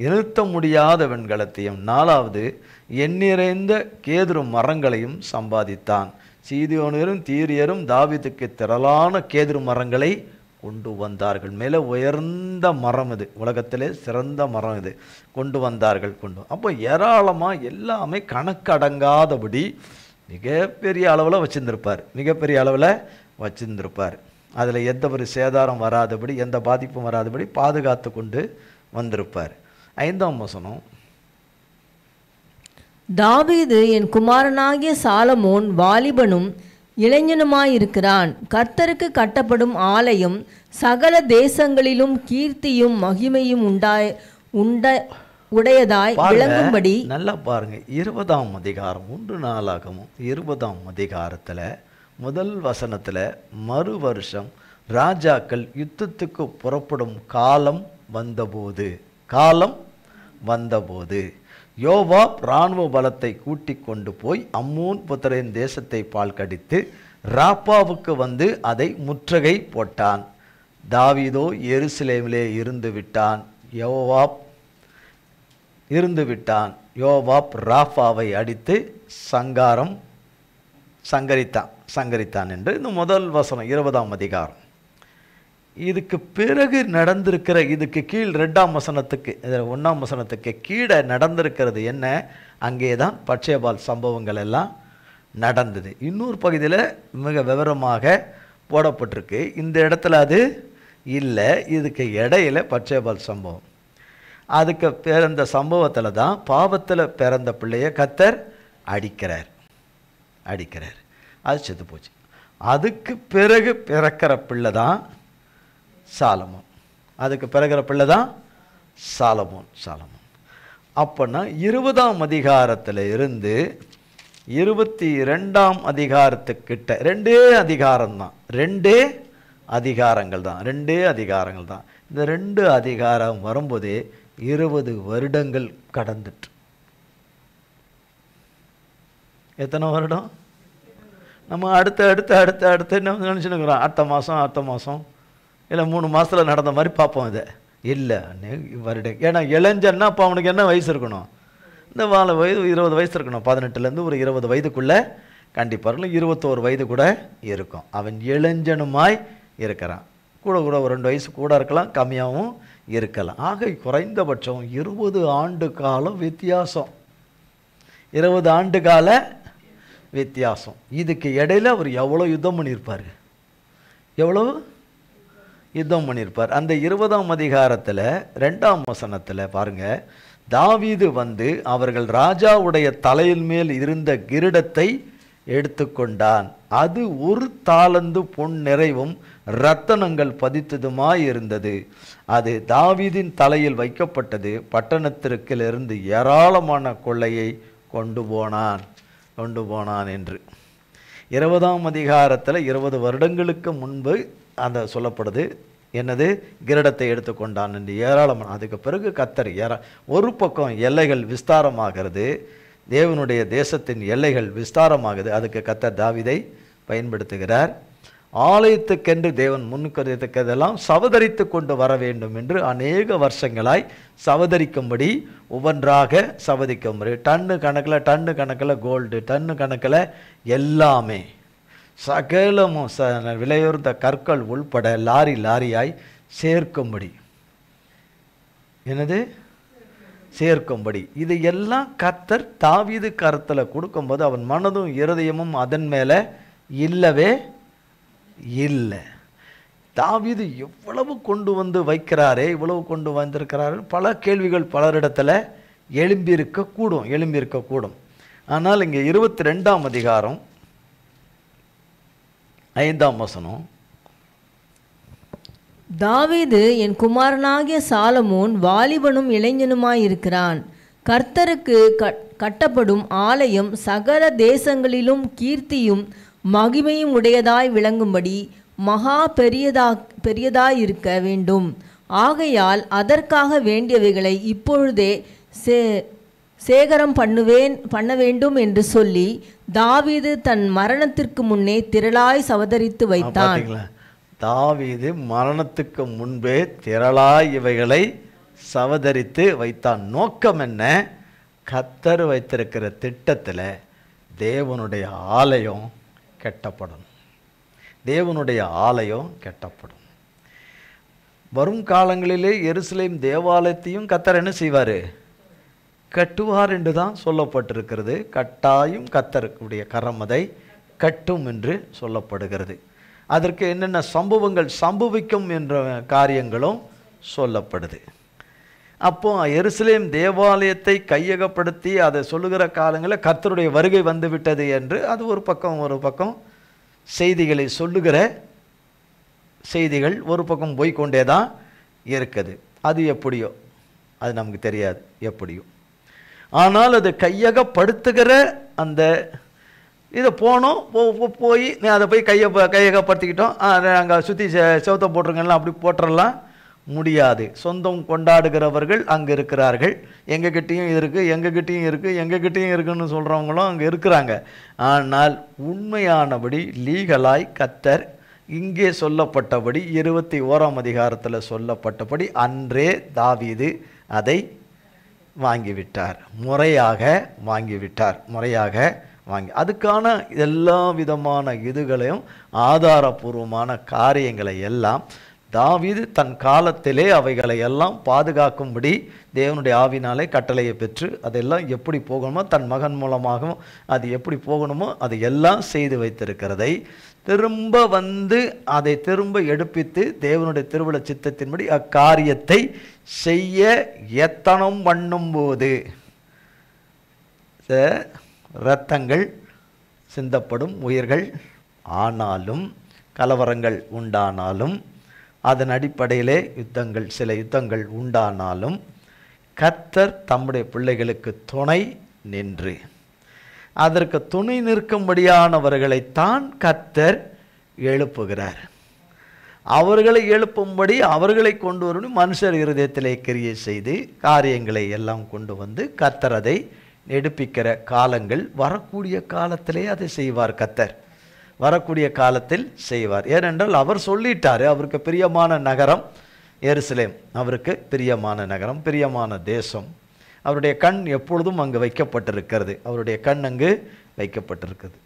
நிறுத்த முடியாத வெண்கலத்தையும் 4வது எண்ணிறைந்த கேதுரு மரங்களையும் சம்பாதித்தான். சீதோனியரும் தீரியரும் தாவீதுக்கு திரளான கேதுரு மரங்களை கொண்டு வந்தார்கள். மேலே உயர்ந்த மரம் இது, உலகத்திலே சிறந்த மரம் இது, கொண்டு வந்தார்கள். அப்போ ஏராளமாக எல்லாமே கணக்கடங்காதபடி மிகப்பெரிய அளவில் வச்சிருந்திருப்பார். அதில் எந்த ஒரு சேதாரம் வராதபடி, எந்த பாதிப்பும் வராதபடி பாதுகாத்து கொண்டு வந்திருப்பார். 5ஆம் வசனம். தாவீது என் குமாரனாகிய சாலமோன் வாலிபனும் இளைஞனுமாயிருக்கிறான். கர்த்தருக்கு கட்டப்படும் ஆலயம் சகல தேசங்களிலும் கீர்த்தியும் மகிமையும் உடையதாய் விளங்கும்படி. நல்லா பாருங்க, 20ஆம் அதிகாரம் 1 நாளாகமும் 20ஆம் அதிகாரத்தில் முதல் வசனத்தில் மறு வருஷம் ராஜாக்கள் யுத்தத்துக்கு புறப்படும் காலம் வந்தபோது யோவாப் இராணுவ பலத்தை கூட்டிக் கொண்டு போய் அம்மோன் புத்திரரின் தேசத்தை பால் கடித்து ராப்பாவுக்கு வந்து அதை முற்றுகை போட்டான். தாவீதோ எருசலேமிலே இருந்து விட்டான். யோவாப் ராப்பாவை அடித்து சங்கரித்தான் என்று இந்த முதல் வசனம் 20ஆம் அதிகாரம். இதுக்கு பிறகு நடந்திருக்கிற, இதுக்கு கீழ் 2ஆம் வசனத்துக்கு 1ஆம் வசனத்துக்கு கீழே நடந்திருக்கிறது என்ன? அங்கே தான் பட்சேபால் சம்பவங்கள் எல்லாம் நடந்தது. இன்னொரு பகுதியில் மிக விவரமாக போடப்பட்டிருக்கு. இந்த இடத்துல அது இல்லை. இதுக்கு இடையில பட்சேபால் சம்பவம். அதுக்கு பிறந்த சம்பவத்தில் தான் பாவத்தில் பிறந்த பிள்ளைய கர்த்தர் அடிக்கிறார். அது செத்து போச்சு. அதுக்கு பிறகு பிறக்கிற பிள்ளை தான் சாலமோன். அப்போனா 20ஆம் அதிகாரத்தில் இருந்து 22ஆம் அதிகாரத்துக்கிட்ட 2 அதிகாரங்கள் தான். இந்த 2 அதிகாரம் வரும்போதே 20 வருடங்கள் கடந்துட்டு. எத்தனை வருடம்? நம்ம அடுத்து என்ன நினச்சினுக்கிறோம்? அடுத்த மாதம் இல்லை 3 மாதத்தில் நடந்த மாதிரி பார்ப்போம். இதை இல்லை வருடம். ஏன்னா இளைஞன்னா அப்போ அவனுக்கு என்ன வயசு இருக்கணும்? இந்த 20 வயசு இருக்கணும். 18லேருந்து ஒரு 20 வயதுக்குள்ளே கண்டிப்பாக 21 வயது கூட இருக்கும். அவன் இளைஞனுமாய் இருக்கிறான். கூட கூட ஒரு 2 வயசு கூட இருக்கலாம், கம்மியாகவும் இருக்கலாம். ஆக குறைந்தபட்சம் 20 ஆண்டு காலம் வித்தியாசம். 20 ஆண்டு கால வித்தியாசம். இதுக்கு இடையில அவர் எவ்வளோ யுத்தம் பண்ணியிருப்பார், எவ்வளோ யுத்தம் பண்ணியிருப்பார். அந்த 20ஆம் அதிகாரத்தில் 2ஆம் வசனத்தில் பாருங்க, தாவீது வந்து அவர்கள் ராஜாவுடைய தலையின் மேல் இருந்த கிரீடத்தை எடுத்துக்கொண்டான். அது 1 தாலந்து பொன் நிறைவும் இரத்தனங்கள் பதித்ததுமாய் இருந்தது. அது தாவீதின் தலையில் வைக்கப்பட்டது. பட்டணத்திற்கிலிருந்து ஏராளமான கொள்ளையை கொண்டு போனான் என்று 20ஆம் அதிகாரத்தில் 20 வருடங்களுக்கு முன்பு அந்த சொல்லப்படுது. என்னது? கிரீடத்தை எடுத்துக்கொண்டான் என்று ஏராளமான. அதுக்கு பிறகு கர்த்தர் ஒரு பக்கம் எல்லைகள் விஸ்தாரமாகிறது, தேவனுடைய தேசத்தின் எல்லைகள் விஸ்தாரமாகுது. அதுக்கு கர்த்தர் தாவீதை பயன்படுத்துகிறார். ஆலயத்துக்கென்று தேவன் முன்னுக்கதெல்லாம் சவதரித்து கொண்டு வர வேண்டும் என்று அநேக வருஷங்களாய் சவதரிக்கும்படி ஒவ்வொன்றாக சவதிக்கும்படி டன்னு கணக்கில் கோல்டு, டன்னு கணக்கில் எல்லாமே சகலமும் விலையுறந்த கற்கள் உள்பட லாரியாய் சேர்க்கும்படி. என்னது? சேர்க்கும்படி. இது எல்லாம் கர்த்தர் தாவீது கருத்தில் கொடுக்கும்போது அவன் மனதும் இருதயமும் அதன் மேலே இல்லவே இல்லை. தாவீது எவ்வளவு கொண்டு வந்து வைக்கிறாரே, இவ்வளவு கொண்டு வந்திருக்கிறாரு, பல கேள்விகள் பலரிடத்தில் எழும்பியிருக்கக்கூடும். ஆனால் இங்கே 22ஆம் அதிகாரம் 5ஆம் வசனம், தாவீது என் குமாரனாகிய சாலமோன் வாலிபனும் இளைஞனுமாயிருக்கிறான். கர்த்தருக்கு கட்டப்படும் ஆலயம் சகல தேசங்களிலும் கீர்த்தியும் மகிமையும் உடையதாய் விளங்கும்படி மகா பெரியதாயிருக்க வேண்டும். ஆகையால் அதற்காக வேண்டியவைகளை இப்பொழுதே சேகரம் பண்ண வேண்டும் என்று சொல்லி தாவீது தன் மரணத்திற்கு முன்னே திரளாய் சவதரித்து வைத்தான். தாவீது மரணத்துக்கு முன்பே திரளாய் இவைகளை சவதரித்து வைத்தான். நோக்கம் என்ன? கர்த்தர் வைத்திருக்கிற திட்டத்தில் தேவனுடைய ஆலயம் கட்டப்படும். தேவனுடைய ஆலயம் கட்டப்படும். வரும் காலங்களிலே எருசலேம் தேவாலயத்தையும் கர்த்தர் என்ன செய்வார்? கட்டுவார் என்று தான் சொல்லப்பட்டிருக்கிறது. கட்டாயும் கர்த்தருடைய கரம் அதை கட்டும் என்று சொல்லப்படுகிறது. அதற்கு என்னென்ன சம்பவங்கள் சம்பவிக்கும் என்ற காரியங்களும் சொல்லப்படுது. அப்போ எருசலேம் தேவாலயத்தை கையகப்படுத்தி அதை சொல்லுகிற காலங்களில் கர்த்தருடைய வருகை வந்துவிட்டது என்று அது ஒரு பக்கம் செய்திகளை சொல்லுகிற செய்திகள் ஒரு பக்கம் போய்கொண்டே தான் இருக்குது. அது எப்படியோ அது நமக்கு தெரியாது எப்படியோ. ஆனால் அது கையகப்படுத்துகிற அந்த இதை போய் அதை போய் கையகப்படுத்திக்கிட்டோம், அங்கே சுற்றி செவத்தை போட்டுருங்கலாம், அப்படி போட்டுடலாம் முடியாது. சொந்தம் கொண்டாடுகிறவர்கள் அங்கே இருக்கிறார்கள். எங்ககிட்டையும் இருக்குன்னு சொல்கிறவங்களும் அங்கே இருக்கிறாங்க. ஆனால் உண்மையானபடி லீகலாய் கர்த்தர் இங்கே சொல்லப்பட்டபடி 21ஆம் அதிகாரத்தில் சொல்லப்பட்டபடி அன்றே தாவீது அதை வாங்கிவிட்டார். முறையாக வாங்கி அதுக்கான எல்லா விதமான இதுகளையும் ஆதாரபூர்வமான காரியங்களை எல்லாம் தாவீது தன் காலத்திலே அவைகளை எல்லாம் பாதுகாக்கும்படி தேவனுடைய ஆவினாலே கட்டளையை பெற்று அதெல்லாம் எப்படி போகணுமோ, தன் மகன் மூலமாகவும் அது எப்படி போகணுமோ அதை எல்லாம் செய்து வைத்திருக்கிறதை திரும்ப வந்து அதை திரும்ப எடுப்பித்து தேவனுடைய திருவிழ சித்தத்தின்படி அக்காரியத்தை செய்ய எத்தனம் பண்ணும்போது இரத்தங்கள் சிந்தப்படும், உயிர்கள் ஆனாலும் கலவரங்கள் உண்டானாலும் அதன் அடிப்படையிலே சில யுத்தங்கள் உண்டானாலும் கர்த்தர் தம்முடைய பிள்ளைகளுக்கு துணை நின்று அதற்கு துணை நிற்கும்படியானவர்களைத்தான் கர்த்தர் எழுப்புகிறார். அவர்களை எழுப்பும்படி அவர்களை கொண்டு வரணும். மனுஷர் இருதயத்திலே கிரியை செய்து காரியங்களை எல்லாம் கொண்டு வந்து கர்த்தர் அதை எடுப்பிக்கிற காலங்கள் வரக்கூடிய காலத்திலே அதை செய்வார். கர்த்தர் வரக்கூடிய காலத்தில் செய்வார். ஏனென்றால் அவர் சொல்லிட்டாரு, அவருக்கு பிரியமான நகரம் எருசலேம், அவருக்கு பிரியமான நகரம், பிரியமான தேசம். அவருடைய கண் எப்பொழுதும் அங்கு வைக்கப்பட்டிருக்கிறது. அவருடைய கண் அங்கு வைக்கப்பட்டிருக்கிறது.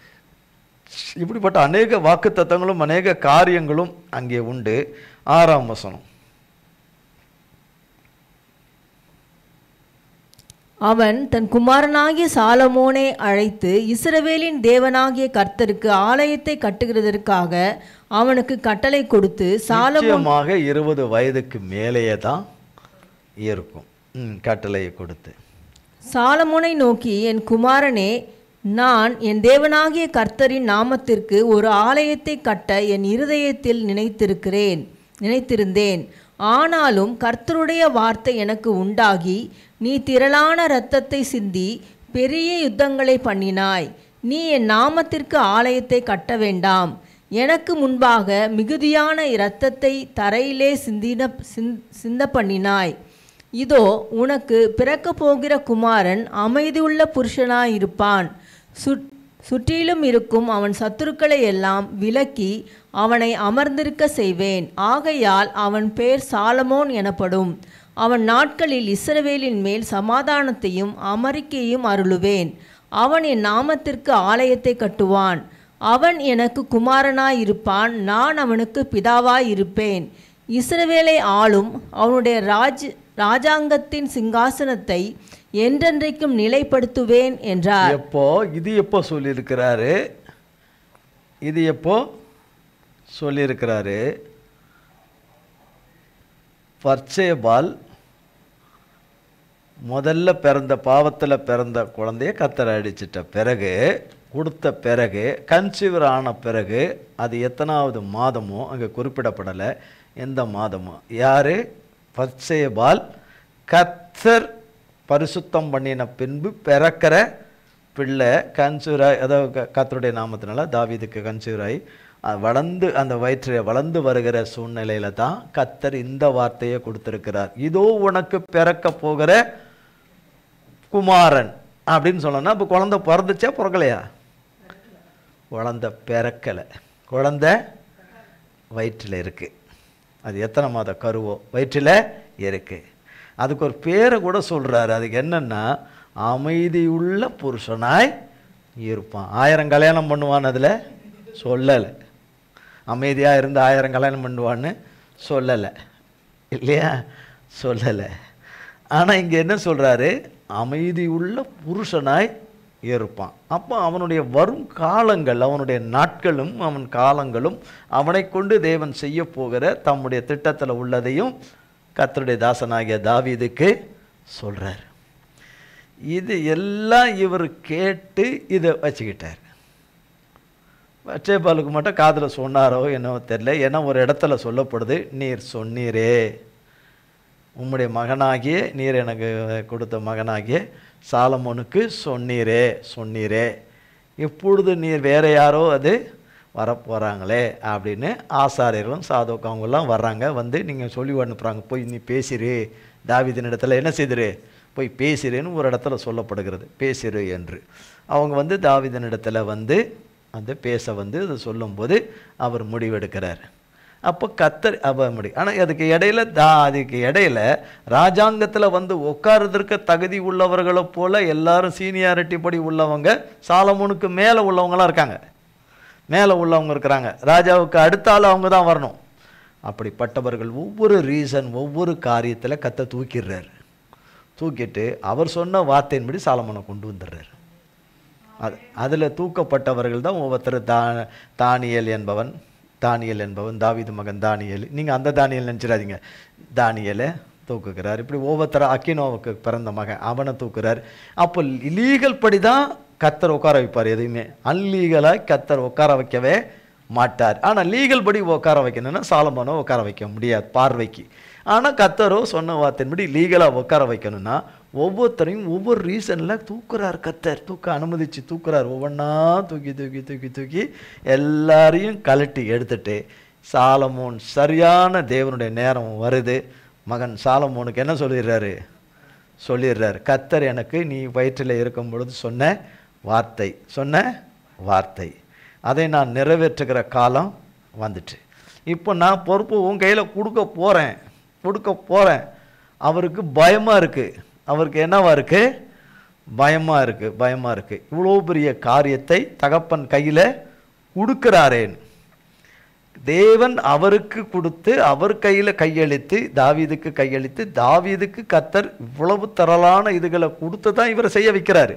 இப்படிப்பட்ட அநேக வாக்குத்தத்தங்களும் அநேக காரியங்களும் அங்கே உண்டு. 6ஆம் வசனம். அவன் தன் குமாரனாகிய சாலமோனை அழைத்து இஸ்ரவேலின் தேவனாகிய கர்த்தருக்கு ஆலயத்தை கட்டுகிறதற்காக அவனுக்கு கட்டளை கொடுத்து, நிச்சயமாக 20 வயதுக்கு மேலேயே தான் இருக்கும். கட்டளையை கொடுத்து சாலமோனை நோக்கி, என் குமாரனே, நான் என் தேவனாகிய கர்த்தரின் நாமத்திற்கு ஒரு ஆலயத்தை கட்ட என் இருதயத்தில் நினைத்திருந்தேன். ஆனாலும் கர்த்தருடைய வார்த்தை எனக்கு உண்டாகி, நீ திரளான இரத்தத்தை சிந்தி பெரிய யுத்தங்களை பண்ணினாய். நீ என் நாமத்திற்கு ஆலயத்தை கட்ட வேண்டாம். எனக்கு முன்பாக மிகுதியான இரத்தத்தை தரையிலே சிந்த பண்ணினாய். இதோ, உனக்கு பிறக்கப் போகிற குமாரன் அமைதியுள்ள புருஷனாயிருப்பான். சுற்றிலும் இருக்கும் அவன் சத்துருக்களை எல்லாம் விலக்கி அவனை அமர்ந்திருக்க செய்வேன். ஆகையால் அவன் பேர் சாலமோன் எனப்படும். அவன் நாட்களில் இஸ்ரவேலின் மேல் சமாதானத்தையும் அமரிக்கையும் அருளுவேன். அவன் என் நாமத்திற்கு ஆலயத்தை கட்டுவான். அவன் எனக்கு குமாரனாயிருப்பான். நான் அவனுக்கு பிதாவாயிருப்பேன். இஸ்ரவேலை ஆளும் அவனுடைய ராஜாங்கத்தின் சிங்காசனத்தை என்றென்றைக்கும் நிலைப்படுத்துவேன் என்றார். எப்போ சொல்லியிருக்கிறாரு? இது எப்போ சொல்லியிருக்கிறாரு? பர்சேபால் முதல்ல பிறந்த பாவத்தில் பிறந்த குழந்தைய கத்தரை அடிச்சிட்ட பிறகு, கொடுத்த பிறகு, கன்சீவர் ஆன பிறகு, அது எத்தனாவது மாதமோ அங்கே குறிப்பிடப்படலை, எந்த மாதமோ. யார்? பர்சேபால் கத்தர் பரிசுத்தம் பண்ணின பின்பு பிறக்கிற பிள்ளை கன்சீவராய், அதாவது கத்தருடைய நாமத்தினால தாவீதுக்கு கன்சீவராய் வளர்ந்து அந்த வயிற்றை வளர்ந்து வருகிற சூழ்நிலையில தான் கத்தர் இந்த வார்த்தையை கொடுத்திருக்கிறார். இதோ உனக்கு பிறக்க போகிற குமாரன் அப்படின்னு சொன்னா, இப்போ குழந்தை பிறந்துச்சா பிறக்கலையா? குழந்தை பிறக்கலை, குழந்தை வயிற்றில் இருக்கு. அது எத்தனை மாத கருவோ வயிற்றில் இருக்கு. அதுக்கு ஒரு பேரை கூட சொல்றாரு. அதுக்கு என்னன்னா, அமைதியுள்ள புருஷனாய் இருப்பான். 1000 கல்யாணம் பண்ணுவான்னு அதில் சொல்லலை. அமைதியாக இருந்து 1000 கல்யாணம் பண்ணுவான்னு சொல்லலை இல்லையா? சொல்லலை. ஆனால் இங்கே என்ன சொல்கிறாரு? அமைதியுள்ள புருஷனாய் இருப்பான். அப்போ அவனுடைய வரும் காலங்கள், அவனுடைய நாட்களும் அவன் காலங்களும் அவனை கொண்டு தேவன் செய்ய போகிற தம்முடைய திட்டத்தில் உள்ளதையும் கர்த்தருடைய தாசனாகிய தாவீதுக்கு சொல்கிறார். இது எல்லாம் இவர் கேட்டு இதை வச்சுக்கிட்டார். பர்சேபாலுக்கு மட்டும் காதில் சொன்னாரோ என்னவோ தெரியல. ஏன்னா ஒரு இடத்துல சொல்லப்படுது, நீர் சொன்னீரே, உம்முடைய மகனாகிய, நீர் எனக்கு கொடுத்த மகனாகிய சாலமோனுக்கு சொன்னீரே, இப்பொழுது நீர் வேற யாரோ அது வரப்போகிறாங்களே அப்படின்னு ஆசாரியர்களும் சாதோக்கு அவங்கெல்லாம் வர்றாங்க. வந்து நீங்கள் சொல்லி அனுப்புகிறாங்க, போய் நீ பேசிரு, தாவீதின் இடத்துல என்ன செய்திரு, போய் பேசிருன்னு ஒரு இடத்துல சொல்லப்படுகிறது, பேசிரு என்று. அவங்க வந்து தாவீதின் இடத்துல வந்து அந்த பேச வந்து அதை சொல்லும்போது அவர் முடிவெடுக்கிறார். அப்போ கத்தர் முடியும். ஆனால் அதுக்கு இடையில ராஜாங்கத்தில் வந்து உட்காருறதுக்கு தகுதி உள்ளவர்களை போல எல்லாரும் சீனியாரிட்டி படி உள்ளவங்க, சாலமோனுக்கு மேலே உள்ளவங்களாம் இருக்காங்க, மேலே உள்ளவங்க இருக்கிறாங்க. ராஜாவுக்கு அடுத்தாலும் அவங்க தான் வரணும். அப்படிப்பட்டவர்கள் ஒவ்வொரு ஒவ்வொரு காரியத்தில் கத்த தூக்கிடுறாரு. தூக்கிட்டு அவர் சொன்ன வார்த்தையின்படி சாலமோனை கொண்டு வந்துடுறாரு. அதில் தூக்கப்பட்டவர்கள் தான் ஒவ்வொருத்தர். தானியேல் என்பவன் தாவீது மகன் தானியேல். நீங்கள் அந்த தானியேல் நினச்சிடாதீங்க. தானியேலை தூக்குகிறார். இப்படி ஒவ்வொருத்தர அக்கினோவுக்கு பிறந்த மகன் அவனை தூக்குறார். அப்போ லீகல் படி தான் கத்தர் உட்கார வைப்பார். எதுவுமே அன்லீகலாக கத்தர் உட்கார வைக்கவே மாட்டார். ஆனால் லீகல் படி உட்கார வைக்கணும்னா சாலமோனை உட்கார வைக்க முடியாது பார்வைக்கு. ஆனால் கத்தரோ சொன்ன வார்த்தையின்படி லீகலாக உட்கார வைக்கணும்னா ஒவ்வொருத்தரையும் ஒவ்வொரு ரீசனில் தூக்குறார். கத்தர் அனுமதிச்சு தூக்குறார். ஒவ்வொன்றா தூக்கி எல்லாரையும் கழட்டி எடுத்துட்டு சாலமோன் சரியான தேவனுடைய நேரம் வருது. மகன் சாலமோனுக்கு என்ன சொல்லிடுறாரு, கத்தர் எனக்கு நீ வயிற்றில் இருக்கும் பொழுது சொன்ன வார்த்தை அதை நான் நிறைவேற்றுகிற காலம் வந்துட்டு. இப்போ நான் பொறுப்பு உன் கையில் கொடுக்க போகிறேன். அவருக்கு பயமாக இருக்குது. அவருக்கு என்னவா இருக்கு? பயமாக இருக்குது. இவ்வளோ பெரிய காரியத்தை தகப்பன் கையில் கொடுக்கிறாரேன். தேவன் அவருக்கு கொடுத்து அவர் கையில் கையளித்து தாவீதுக்கு கையளித்து தாவீதுக்கு கர்த்தர் இவ்வளவு திரளான இதுகளை கொடுத்து தான் இவரை செய்ய வைக்கிறாரு.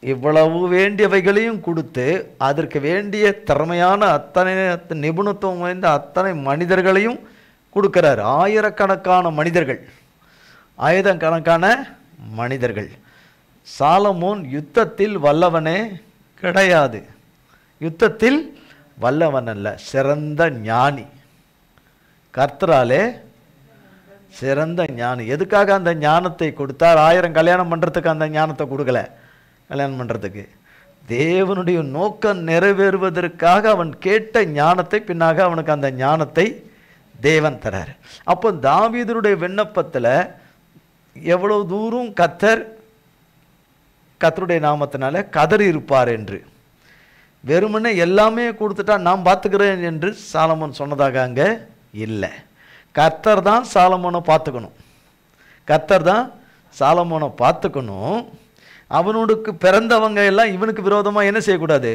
இவ்வளவு வேண்டியவைகளையும் கொடுத்து அதற்கு வேண்டிய திறமையான அத்தனை நிபுணத்துவம் வாய்ந்த அத்தனை மனிதர்களையும் கொடுக்கிறார். ஆயிரக்கணக்கான மனிதர்கள். சாலமோன் யுத்தத்தில் வல்லவனே கிடையாது. யுத்தத்தில் வல்லவன் அல்ல, சிறந்த ஞானி. கர்த்தராலே சிறந்த ஞானி. எதுக்காக அந்த ஞானத்தை கொடுத்தார்? 1000 கல்யாணம் பண்ணுறதுக்கு அந்த ஞானத்தை கொடுக்கல. கல்யாணம் பண்ணுறதுக்கு தேவனுடைய நோக்கம் நிறைவேறுவதற்காக அவன் கேட்ட ஞானத்தை பின்னாக அவனுக்கு அந்த ஞானத்தை தேவன் தரார். அப்போ தாவீதுடைய விண்ணப்பத்தில் எவ்வளவு தூரம் கர்த்தருடைய நாமத்தினால கதறி இருப்பார் என்று. வெறுமனே எல்லாமே கொடுத்துட்டா நான் பார்த்துக்கிறேன் என்று சாலமோன் சொன்னதாக அங்கே இல்லை. கர்த்தர் தான் சாலமோனை பார்த்துக்கணும். அவனுக்கு பிறந்தவங்க எல்லாம் இவனுக்கு விரோதமாக என்ன செய்யக்கூடாது?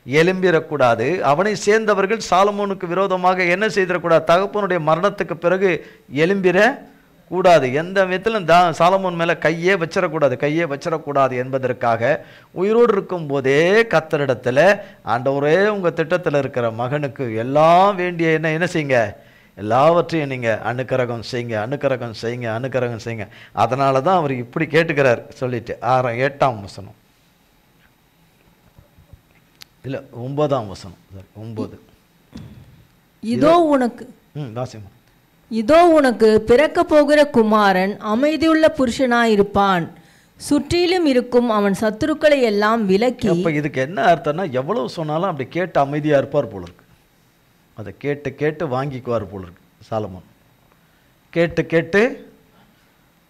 எழும்பிடக்கூடாது. அவனை சேர்ந்தவர்கள் சாலமோனுக்கு விரோதமாக என்ன செய்திடக்கூடாது? தகப்பனுடைய மரணத்துக்கு பிறகு எழும்பிட கூடாது. எந்த விதத்திலும் சாலமோன் மேலே கையே வச்சிடக்கூடாது என்பதற்காக உயிரோடு இருக்கும் போதே கர்த்தரிடத்தில், ஆண்டவரே உங்கள் திட்டத்தில் இருக்கிற மகனுக்கு எல்லாம் வேண்டிய என்ன செய்யுங்க, எல்லாவற்றையும் நீங்கள் அனுக்கிரகம் செய்யுங்க. அதனால தான் அவர் இப்படி கேட்டுக்கிறார் சொல்லிட்டு 8ஆம் வசனம் இல்லை 9ஆம் வசனம் 9. இதோ உனக்கு பிறக்க போகிற குமாரன் அமைதியுள்ள புருஷனாயிருப்பான், சுற்றிலும் இருக்கும் அவன் சத்துருக்களை எல்லாம் விலக்கி. அப்போ இதுக்கு என்ன அர்த்தம்னா, எவ்வளவு சொன்னாலும் அப்படி கேட்டு அமைதியாக இருப்பார் போல இருக்கு. அதை கேட்டு வாங்கிக்குவார் போல இருக்கு. சாலமோன் கேட்டு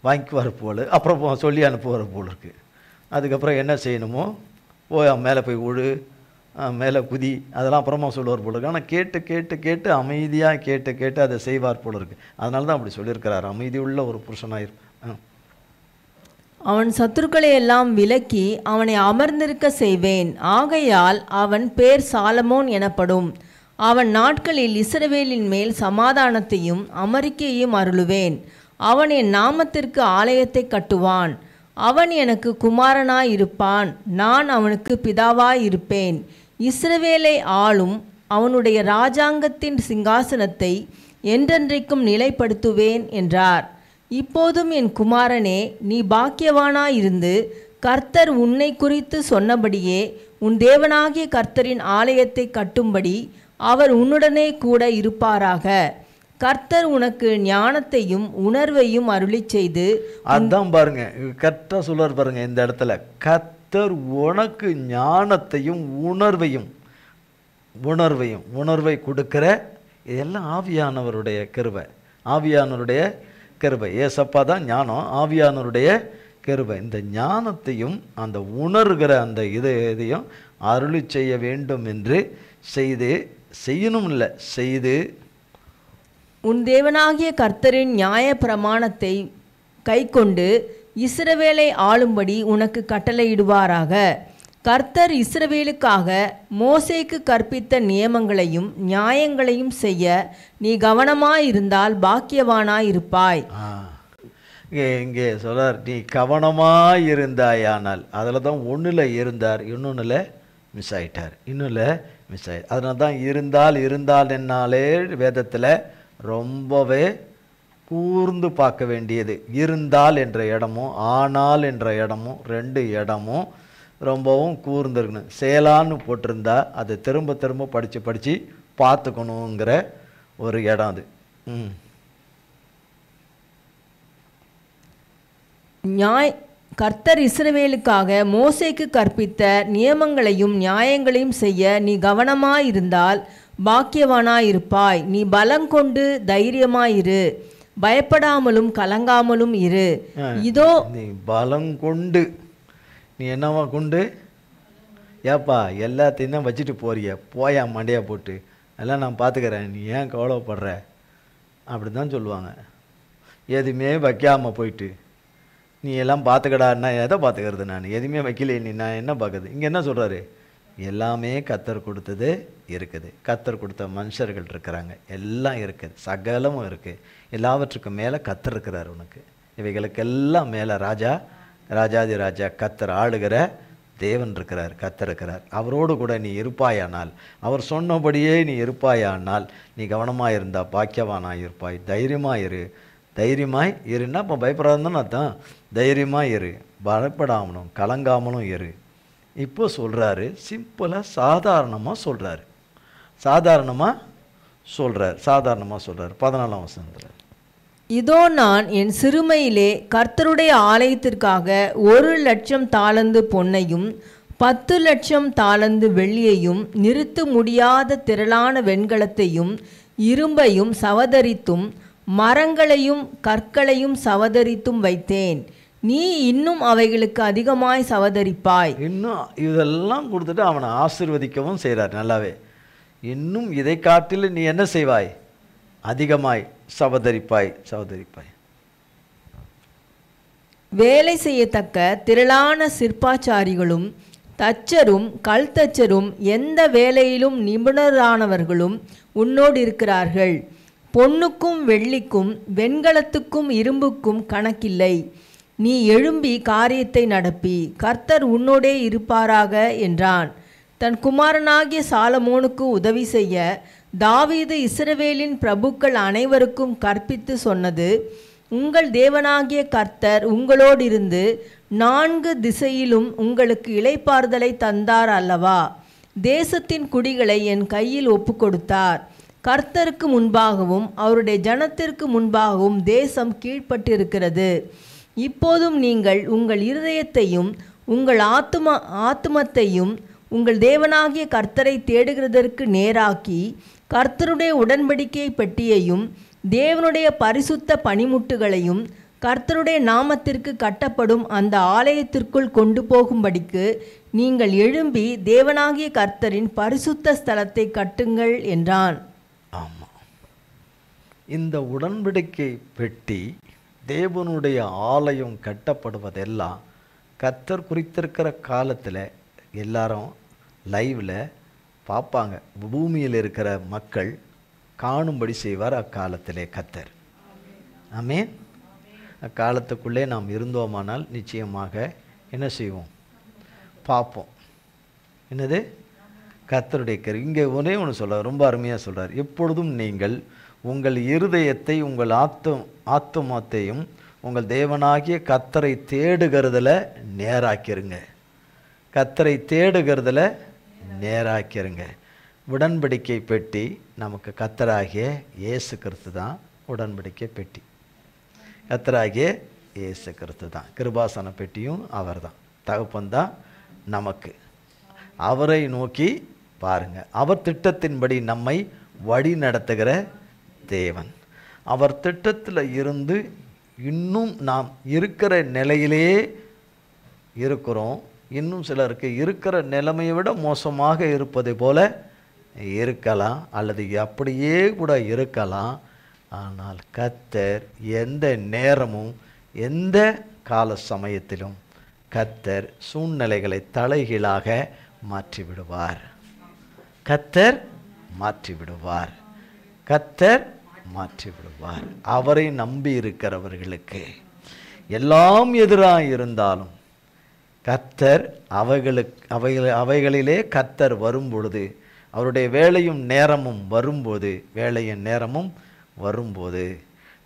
வாங்கிக்குவார் போல, அப்புறம் சொல்லி அனுப்புவார் போல இருக்கு. அதுக்கப்புறம் என்ன செய்யணுமோ மேலே போய் விழு, மேலே குதி, அதெல்லாம் அப்புறமா சொல்லுவார் போல இருக்கு. ஆனால் கேட்டு அமைதியாக கேட்டு அதை செய்வார் போல இருக்கு. அதனால தான் அப்படி சொல்லியிருக்கிறார், அமைதியுள்ள ஒரு புருஷனாயிருப்பான். அவன் சத்துருக்களை எல்லாம் விலக்கி அவனை அமர்ந்திருக்க செய்வேன். ஆகையால் அவன் பேர் சாலமோன் எனப்படும். அவன் நாட்களில் இஸ்ரவேலின் மேல் சமாதானத்தையும் அமரிக்கையையும் அருளுவேன். அவன் என் நாமத்திற்கு ஆலயத்தை கட்டுவான். அவன் எனக்கு குமாரனாயிருப்பான், நான் அவனுக்கு பிதாவாயிருப்பேன். இஸ்ரவேலை ஆளும் அவனுடைய ராஜாங்கத்தின் சிங்காசனத்தை என்றென்றைக்கும் நிலைப்படுத்துவேன் என்றார். இப்போதும் என் குமாரனே, நீ பாக்கியவானாயிருந்து கர்த்தர் உன்னை குறித்து சொன்னபடியே உன் தேவனாகிய கர்த்தரின் ஆலயத்தை கட்டும்படி அவர் உன்னுடனே கூட இருப்பாராக. கர்த்தர் உனக்கு ஞானத்தையும் உணர்வையும் அருளி செய்து. அதான் பாருங்க, கர்த்தர் சொல்றார் பாருங்க இந்த இடத்துல, கர்த்தர் உனக்கு ஞானத்தையும் உணர்வை கொடுக்கிற. இதெல்லாம் ஆவியானவருடைய கிருபை. ஏசப்பா தான் ஞானம், ஆவியானவருடைய கிருபை. இந்த ஞானத்தையும் அந்த உணர்கிற அந்த இதையும் அருளி செய்ய வேண்டும் என்று செய்து உன் தேவனாகிய கர்த்தரின் நியாய பிரமாணத்தை கைக்கொண்டு இஸ்ரவேலை ஆளும்படி உனக்கு கட்டளையிடுவாராக. கர்த்தர் இஸ்ரவேலுக்காக மோசேக்கு கற்பித்த நியமங்களையும் நியாயங்களையும் செய்ய நீ கவனமாயிருந்தால் பாக்கியவானாயிருப்பாய். இங்கே சொல்றார், நீ கவனமாயிருந்தாயானால். அதில் தான் ஒன்றில் இருந்தார், இன்னொன்றில் மிஸ் ஆயிட்டார். அதனால தான் இருந்தால் என்னாலே வேதத்தில் ரொம்பவே கூர்ந்து பார்க்க வேண்டியது. இருந்தால் என்ற இடமும் ஆனால் என்ற இடமும் 2 இடமும் ரொம்பவும் கூர்ந்துருக்கணும். சேலான்னு போட்டிருந்தா அதை திரும்ப படித்து பார்த்துக்கணுங்கிற ஒரு இடம் அது. கர்த்தர் இஸ்ரவேலுக்காக மோசேக்கு கற்பித்த நியமங்களையும் நியாயங்களையும் செய்ய நீ கவனமாயிருந்தால் பாக்கியவானாயிருப்பாய். நீ பலங்கொண்டு தைரியமாயிரு, பயப்படாமலும் கலங்காமலும் இரு. இதோ நீ பலங்கொண்டு, நீ என்னவா கொண்டு, ஏப்பா எல்லாத்தையும் தான் வச்சுட்டு போயா மண்டையா போட்டு, எல்லாம் நான் பார்த்துக்கிறேன், நீ ஏன் கவலைப்படுற அப்படி தான் சொல்லுவாங்க. எதுவுமே வைக்காமல் போயிட்டு நீ எல்லாம் பார்த்துக்கடான்னா எதை பார்த்துக்கிறது, நான் எதுவுமே வைக்கல, நீ நான் என்ன பார்க்குறது. இங்கே என்ன சொல்கிறாரு, எல்லாமே கர்த்தர் கொடுத்தது இருக்குது. கர்த்தர் கொடுத்த மனுஷர்கள் இருக்கிறாங்க, எல்லாம் இருக்குது, சகலமும் இருக்குது. எல்லாவற்றுக்கும் மேலே கர்த்தர் இருக்கிறார் உனக்கு. இவைகளுக்கெல்லாம் மேலே ராஜாதி ராஜா கர்த்தர் ஆளுகிற தேவன் இருக்கிறார், கர்த்தர் இருக்கிறார். அவரோடு கூட நீ இருப்பாயானால், அவர் சொன்னபடியே நீ இருப்பாயானால், நீ கவனமாக இருந்தால் பாக்கியவானாக இருப்பாய். தைரியமாய் இருன்னா இப்போ பயப்படாதுன்னு அர்த்தம். தைரியமாக இரு, பயப்படாமலும் கலங்காமலும் இரு. இப்போ சொல்கிறாரு, சிம்பிளாக சாதாரணமாக சொல்கிறாரு. 14ஆம் வசனத்தில், இதோ நான் என் சிறுமையிலே கர்த்தருடைய ஆலயத்திற்காக 1,00,000 தாலந்து பொன்னையும் 10,00,000 தாலந்து வெள்ளியையும் நிறுத்த முடியாத திரளான வெண்கலத்தையும் இரும்பையும் சவதரித்தும் மரங்களையும் கற்களையும் சவதரித்தும் வைத்தேன். நீ இன்னும் அவைகளுக்கு அதிகமாய் சவதரிப்பாய். இன்னும் இதெல்லாம் கொடுத்துட்டு அவனை ஆசீர்வதிக்கவும் செய்கிறார். நல்லாவே, இன்னும் இதை காட்டில் நீ என்ன செய்வாய்? அதிகமாய் சவதரிப்பாய். வேலை செய்யத்தக்க திரளான சிற்பாச்சாரிகளும் தச்சரும் கல் தச்சரும் எந்த வேலையிலும் நிபுணரானவர்களும் உன்னோடு இருக்கிறார்கள். பொன்னுக்கும் வெள்ளிக்கும் வெண்கலத்துக்கும் இரும்புக்கும் கணக்கில்லை. நீ எழும்பி காரியத்தை நடப்பி, கர்த்தர் உன்னோடே இருப்பாராக என்றான். தன் குமாரனாகிய சாலமோனுக்கு உதவி செய்ய தாவீது இஸ்ரவேலின் பிரபுக்கள் அனைவருக்கும் கற்பித்து சொன்னது, உங்கள் தேவனாகிய கர்த்தர் உங்களோடு இருந்து 4 திசையிலும் உங்களுக்கு இளைப்பாறுதலை தந்தார் அல்லவா? தேசத்தின் குடிகளை என் கையில் ஒப்புக்கொடுத்தார். கர்த்தருக்கு முன்பாகவும் அவருடைய ஜனத்திற்கு முன்பாகவும் தேசம் கீழ்ப்பட்டிருக்கிறது. இப்போதும் நீங்கள் உங்கள் இருதயத்தையும் உங்கள் ஆத்துமத்தையும் உங்கள் தேவனாகிய கர்த்தரை தேடுகிறதற்கு நேராக்கி, கர்த்தருடைய உடன்படிக்கை பெட்டியையும் தேவனுடைய பரிசுத்த பணிமுட்டுகளையும் கர்த்தருடைய நாமத்திற்கு கட்டப்படும் அந்த ஆலயத்திற்குள் கொண்டு போகும்படிக்கு நீங்கள் எழும்பி தேவனாகிய கர்த்தரின் பரிசுத்த ஸ்தலத்தை கட்டுங்கள் என்றான். ஆமாம், இந்த உடன்படிக்கை பெட்டி, தேவனுடைய ஆலயம் கட்டப்படுவதெல்லாம் கர்த்தர் குறித்திருக்கிற காலத்தில் எல்லாரும் லைவில் பார்ப்பாங்க. பூமியில் இருக்கிற மக்கள் காணும்படி செய்வார் அக்காலத்திலே கர்த்தர். ஆமென். அக்காலத்துக்குள்ளே நாம் இருந்தோமானால் நிச்சயமாக என்ன செய்வோம்? பார்ப்போம். என்னது? கர்த்தருடைய இங்கே ஒரே ஒன்று சொல்கிறார், ரொம்ப அருமையாக சொல்கிறார். எப்பொழுதும் நீங்கள் உங்கள் இருதயத்தை உங்கள் ஆத்துமத்தையும் உங்கள் தேவனாகிய கர்த்தரை தேடுகிறதுல நேராக்கிருங்க. கர்த்தரை தேடுகிறதுல நேராக்கிருங்க. உடன்படிக்கை பெட்டி நமக்கு கர்த்தராகிய இயேசு கிறிஸ்து தான். உடன்படிக்கை பெட்டி கர்த்தராகிய இயேசு கிறிஸ்து தான். கிருபாசன பெட்டியும் அவர் தான். தகப்பன் தான் நமக்கு. அவரை நோக்கி பாருங்க. அவர் திட்டத்தின்படி நம்மை வழி நடத்துகிற தேவன். அவர் திட்டத்தில் இருந்து இன்னும் நாம் இருக்கிற நிலையிலே இருக்கிறோம். இன்னும் சிலருக்கு இருக்கிற நிலைமையை விட மோசமாக இருப்பதை போல இருக்கலாம், அல்லது அப்படியே கூட இருக்கலாம். ஆனால் கர்த்தர் எந்த நேரமும் எந்த கால சமயத்திலும் கர்த்தர் சூழ்நிலைகளை தலைகீழாக மாற்றிவிடுவார். கர்த்தர் மாற்றிவிடுவார். கர்த்தர் மாற்றிவிடுவார். அவரை நம்பி இருக்கிறவர்களுக்கு எல்லாம் எதிராக இருந்தாலும் கர்த்தர் அவைகளிலே கர்த்தர் வரும்பொழுது, அவருடைய வேலையும் நேரமும் வரும்போது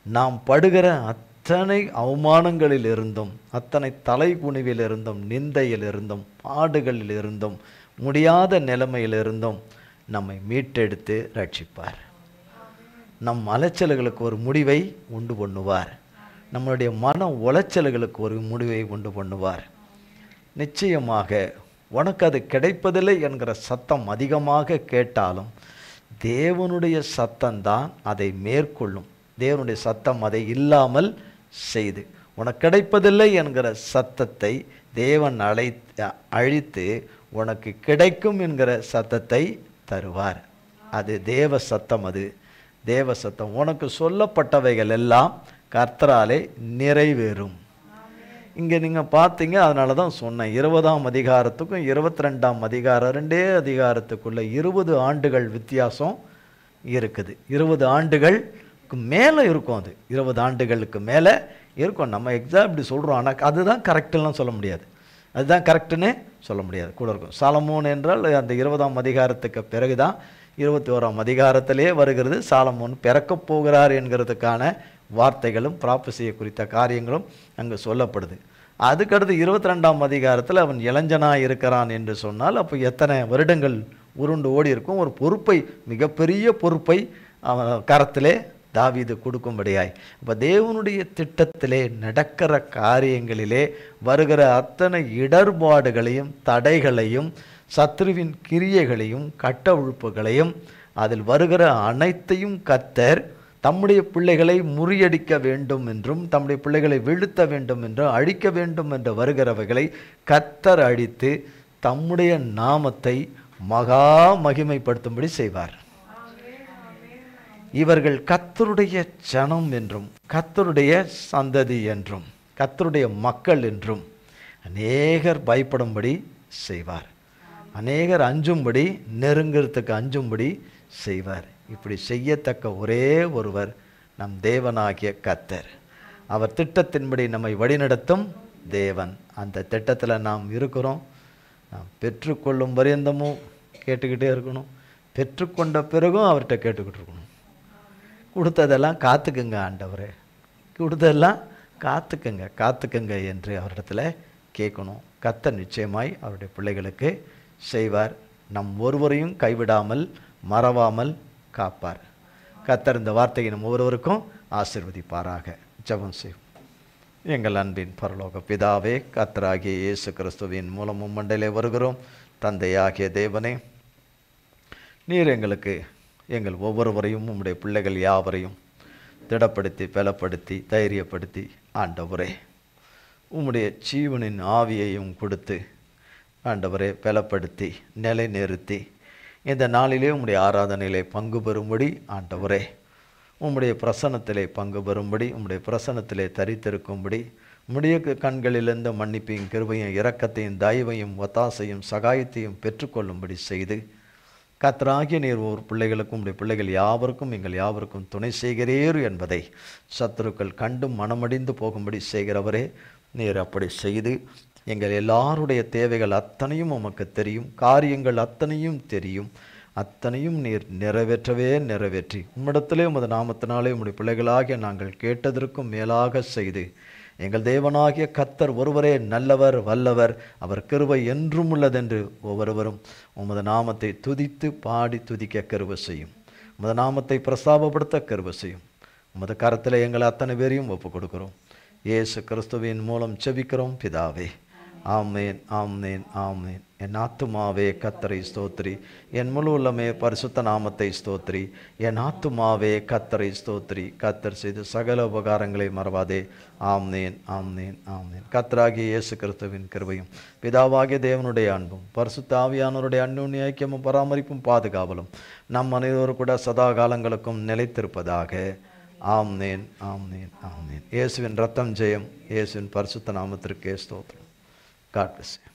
நாம் படுகிற அத்தனை அவமானங்களிலிருந்தும், அத்தனை தலைகுனிவிலிருந்தும், நிந்தையிலிருந்தும், பாடுகளிலிருந்தும், முடியாத நிலைமையிலிருந்தும் நம்மை மீட்டெடுத்து ரட்சிப்பார். நம் அலைச்சல்களுக்கு ஒரு முடிவை உண்டு பண்ணுவார். நம்மளுடைய மன உளைச்சல்களுக்கு ஒரு முடிவை உண்டு பண்ணுவார். நிச்சயமாக உனக்கு அது கிடைப்பதில்லை என்கிற சத்தம் அதிகமாக கேட்டாலும் தேவனுடைய சத்தம்தான் அதை மேற்கொள்ளும். தேவனுடைய சத்தம் அதை இல்லாமல் செய்து, உனக்கு கிடைப்பதில்லை என்கிற சத்தத்தை தேவன் அழித்து உனக்கு கிடைக்கும் என்கிற சத்தத்தை தருவார். அது தேவ சத்தம். அது தேவ சத்தம். உனக்கு சொல்லப்பட்டவைகள் எல்லாம் கர்த்தராலே நிறைவேறும். இங்கே நீங்கள் பார்த்தீங்க, அதனால தான் சொன்னேன் 20ஆம் அதிகாரத்துக்கும் 22ஆம் அதிகாரம் 2 அதிகாரத்துக்குள்ள 20 ஆண்டுகள் வித்தியாசம் இருக்குது. 20 ஆண்டுகளுக்கு மேலே இருக்கும். அது 20 ஆண்டுகளுக்கு மேலே இருக்கும். நம்ம எக்ஸாம் இப்படி சொல்கிறோம், ஆனால் அதுதான் கரெக்டுலாம் சொல்ல முடியாது. அதுதான் கரெக்டுன்னு சொல்ல முடியாது, கூட இருக்கும். சாலமோன் என்றால் அந்த 20ஆம் அதிகாரத்துக்கு பிறகு தான் 21ஆம் அதிகாரத்திலே வருகிறது. சாலமோன் பிறக்கப் போகிறார் என்கிறதுக்கான வார்த்தைகளும் ப்ராப்பசியை குறித்த காரியங்களும் அங்கே சொல்லப்படுது. அதுக்கடுத்து 22ஆம் அதிகாரத்தில் அவன் இளைஞனாக இருக்கிறான் என்று சொன்னால் அப்போ எத்தனை வருடங்கள் உருண்டு ஓடி இருக்கும். ஒரு பொறுப்பை, மிகப்பெரிய பொறுப்பை அவன் கரத்திலே தாவீது கொடுக்கும்படியாய். அப்போ தேவனுடைய திட்டத்திலே நடக்கிற காரியங்களிலே வருகிற அத்தனை இடர்பாடுகளையும் தடைகளையும் சத்ருவின் கிரியைகளையும் கட்டவிழ்ப்புகளையும் அதில் வருகிற அனைத்தையும் கர்த்தர் தம்முடைய பிள்ளைகளை முறியடிக்க வேண்டும் என்றும் தம்முடைய பிள்ளைகளை வீழ்த்த வேண்டும் என்றும் அழிக்க வேண்டும் என்று வருகிறவைகளை கர்த்தர் அழித்து தம்முடைய நாமத்தை மகா மகிமைப்படுத்தும்படி செய்வார். இவர்கள் கர்த்தருடைய ஜனம் என்றும் கர்த்தருடைய சந்ததி என்றும் கர்த்தருடைய மக்கள் என்றும் அநேகர் பயப்படும்படி செய்வார். அநேகர் அஞ்சும்படி, நெருங்கிறதுக்கு அஞ்சும்படி செய்வார். இப்படி செய்யத்தக்க ஒரே ஒருவர் நம் தேவனாகிய கர்த்தர். அவர் திட்டத்தின்படி நம்மை வழிநடத்தும் தேவன். அந்த திட்டத்தில் நாம் இருக்கிறோம். நாம் பெற்றுக்கொள்ளும் பரியந்தமும் கேட்டுக்கிட்டே இருக்கணும். பெற்றுக்கொண்ட பிறகும் அவர்கிட்ட கேட்டுக்கிட்டு இருக்கணும். கொடுத்ததெல்லாம் காத்துக்குங்க ஆண்டவரே, கொடுத்ததெல்லாம் காத்துக்குங்க என்று அவரிடத்துல கேட்கணும். கர்த்தர் நிச்சயமாய் அவருடைய பிள்ளைகளுக்கு செய்வார். நம் ஒருவரையும் கைவிடாமல் மறவாமல் காப்பார். கர்த்தர் இந்த வார்த்தையை நம் ஒவ்வொருவருக்கும் ஆசீர்வதிப்பாராக. ஜெபம் செய்வோம். எங்கள் அன்பின் பரலோக பிதாவே, கர்த்தராகிய இயேசு கிறிஸ்துவின் மூலமும் மண்டையிலே வருகிறோம். தந்தையாகிய தேவனே, நீர் எங்களுக்கு எங்கள் ஒவ்வொருவரையும் உம்முடைய பிள்ளைகள் யாவரையும் திடப்படுத்தி பலப்படுத்தி தைரியப்படுத்தி ஆண்டவரே உம்முடைய ஜீவனின் ஆவியையும் கொடுத்து ஆண்டவரே பலப்படுத்தி நிலை நிறுத்தி இந்த நாளிலே உம்முடைய ஆராதனையிலே பங்கு பெறும்படி ஆண்டவரே உம்முடைய பிரசன்னத்திலே பங்கு பெறும்படி உம்முடைய பிரசன்னத்திலே தரித்திருக்கும்படி உம்முடைய கண்களிலிருந்து மன்னிப்பையும் கிருபையும் இரக்கத்தையும் தயவையும் ஒத்தாசையும் சகாயத்தையும் பெற்றுக்கொள்ளும்படி செய்து கர்த்தராகிய நீர் ஒவ்வொரு பிள்ளைகளுக்கும் உடைய பிள்ளைகள் யாவருக்கும் எங்கள் யாவருக்கும் துணை செய்கிறீர் என்பதை சத்துருக்கள் கண்டு மனமடிந்து போகும்படி செய்கிறவரே, நீர் அப்படி செய்து எங்கள் எல்லாருடைய தேவைகள் அத்தனையும் உமக்கு தெரியும், காரியங்கள் அத்தனையும் தெரியும், அத்தனையும் நீர் நிறைவேற்றி உம்மிடத்திலே உமது நாமத்தினாலே உம்முடைய பிள்ளைகளாகிய நாங்கள் கேட்டதற்கும் மேலாக செய்து எங்கள் தேவனாகிய கர்த்தர் ஒருவரே நல்லவர் வல்லவர், அவர் கிருபை என்றும் உள்ளதென்று ஒவ்வொருவரும் உமது நாமத்தை துதித்து பாடி துதிக்க கிருபை செய்யும். உமது நாமத்தை பிரஸ்தாபப்படுத்த கிருபை செய்யும். உமது கரத்தில் எங்களை அத்தனை பேரையும் ஒப்புக் கொடுக்கிறோம். இயேசு கிறிஸ்துவின் மூலம் செபிக்கிறோம் பிதாவே. ஆமேன் ஆமேன் ஆமேன். என் ஆத்துமாவே கர்த்தரை ஸ்தோத்திரி, என் முழு உள்ளமே பரிசுத்த நாமத்தை ஸ்தோத்திரி. என் ஆத்துமாவே கர்த்தரை ஸ்தோத்திரி, கர்த்தர் செய்த சகல உபகாரங்களை மறவாதே. ஆமேன் ஆமேன் ஆமேன். கர்த்தராகிய இயேசு கிறிஸ்துவின் கிருபையும் பிதாவாகிய தேவனுடைய அன்பும் பரிசுத்த ஆவியானவருடைய அந்யோன்ய ஐக்கியமும் பராமரிப்பும் பாதுகாவலும் நம் அனைவரும் கூட சதா காலங்களுக்கும் நிலைத்திருப்பதாக. ஆமேன் ஆமேன் ஆமேன். இயேசுவின் ரத்தம் ஜெயம். இயேசுவின் பரிசுத்த நாமத்திற்கே ஸ்தோத்திரம். God bless you.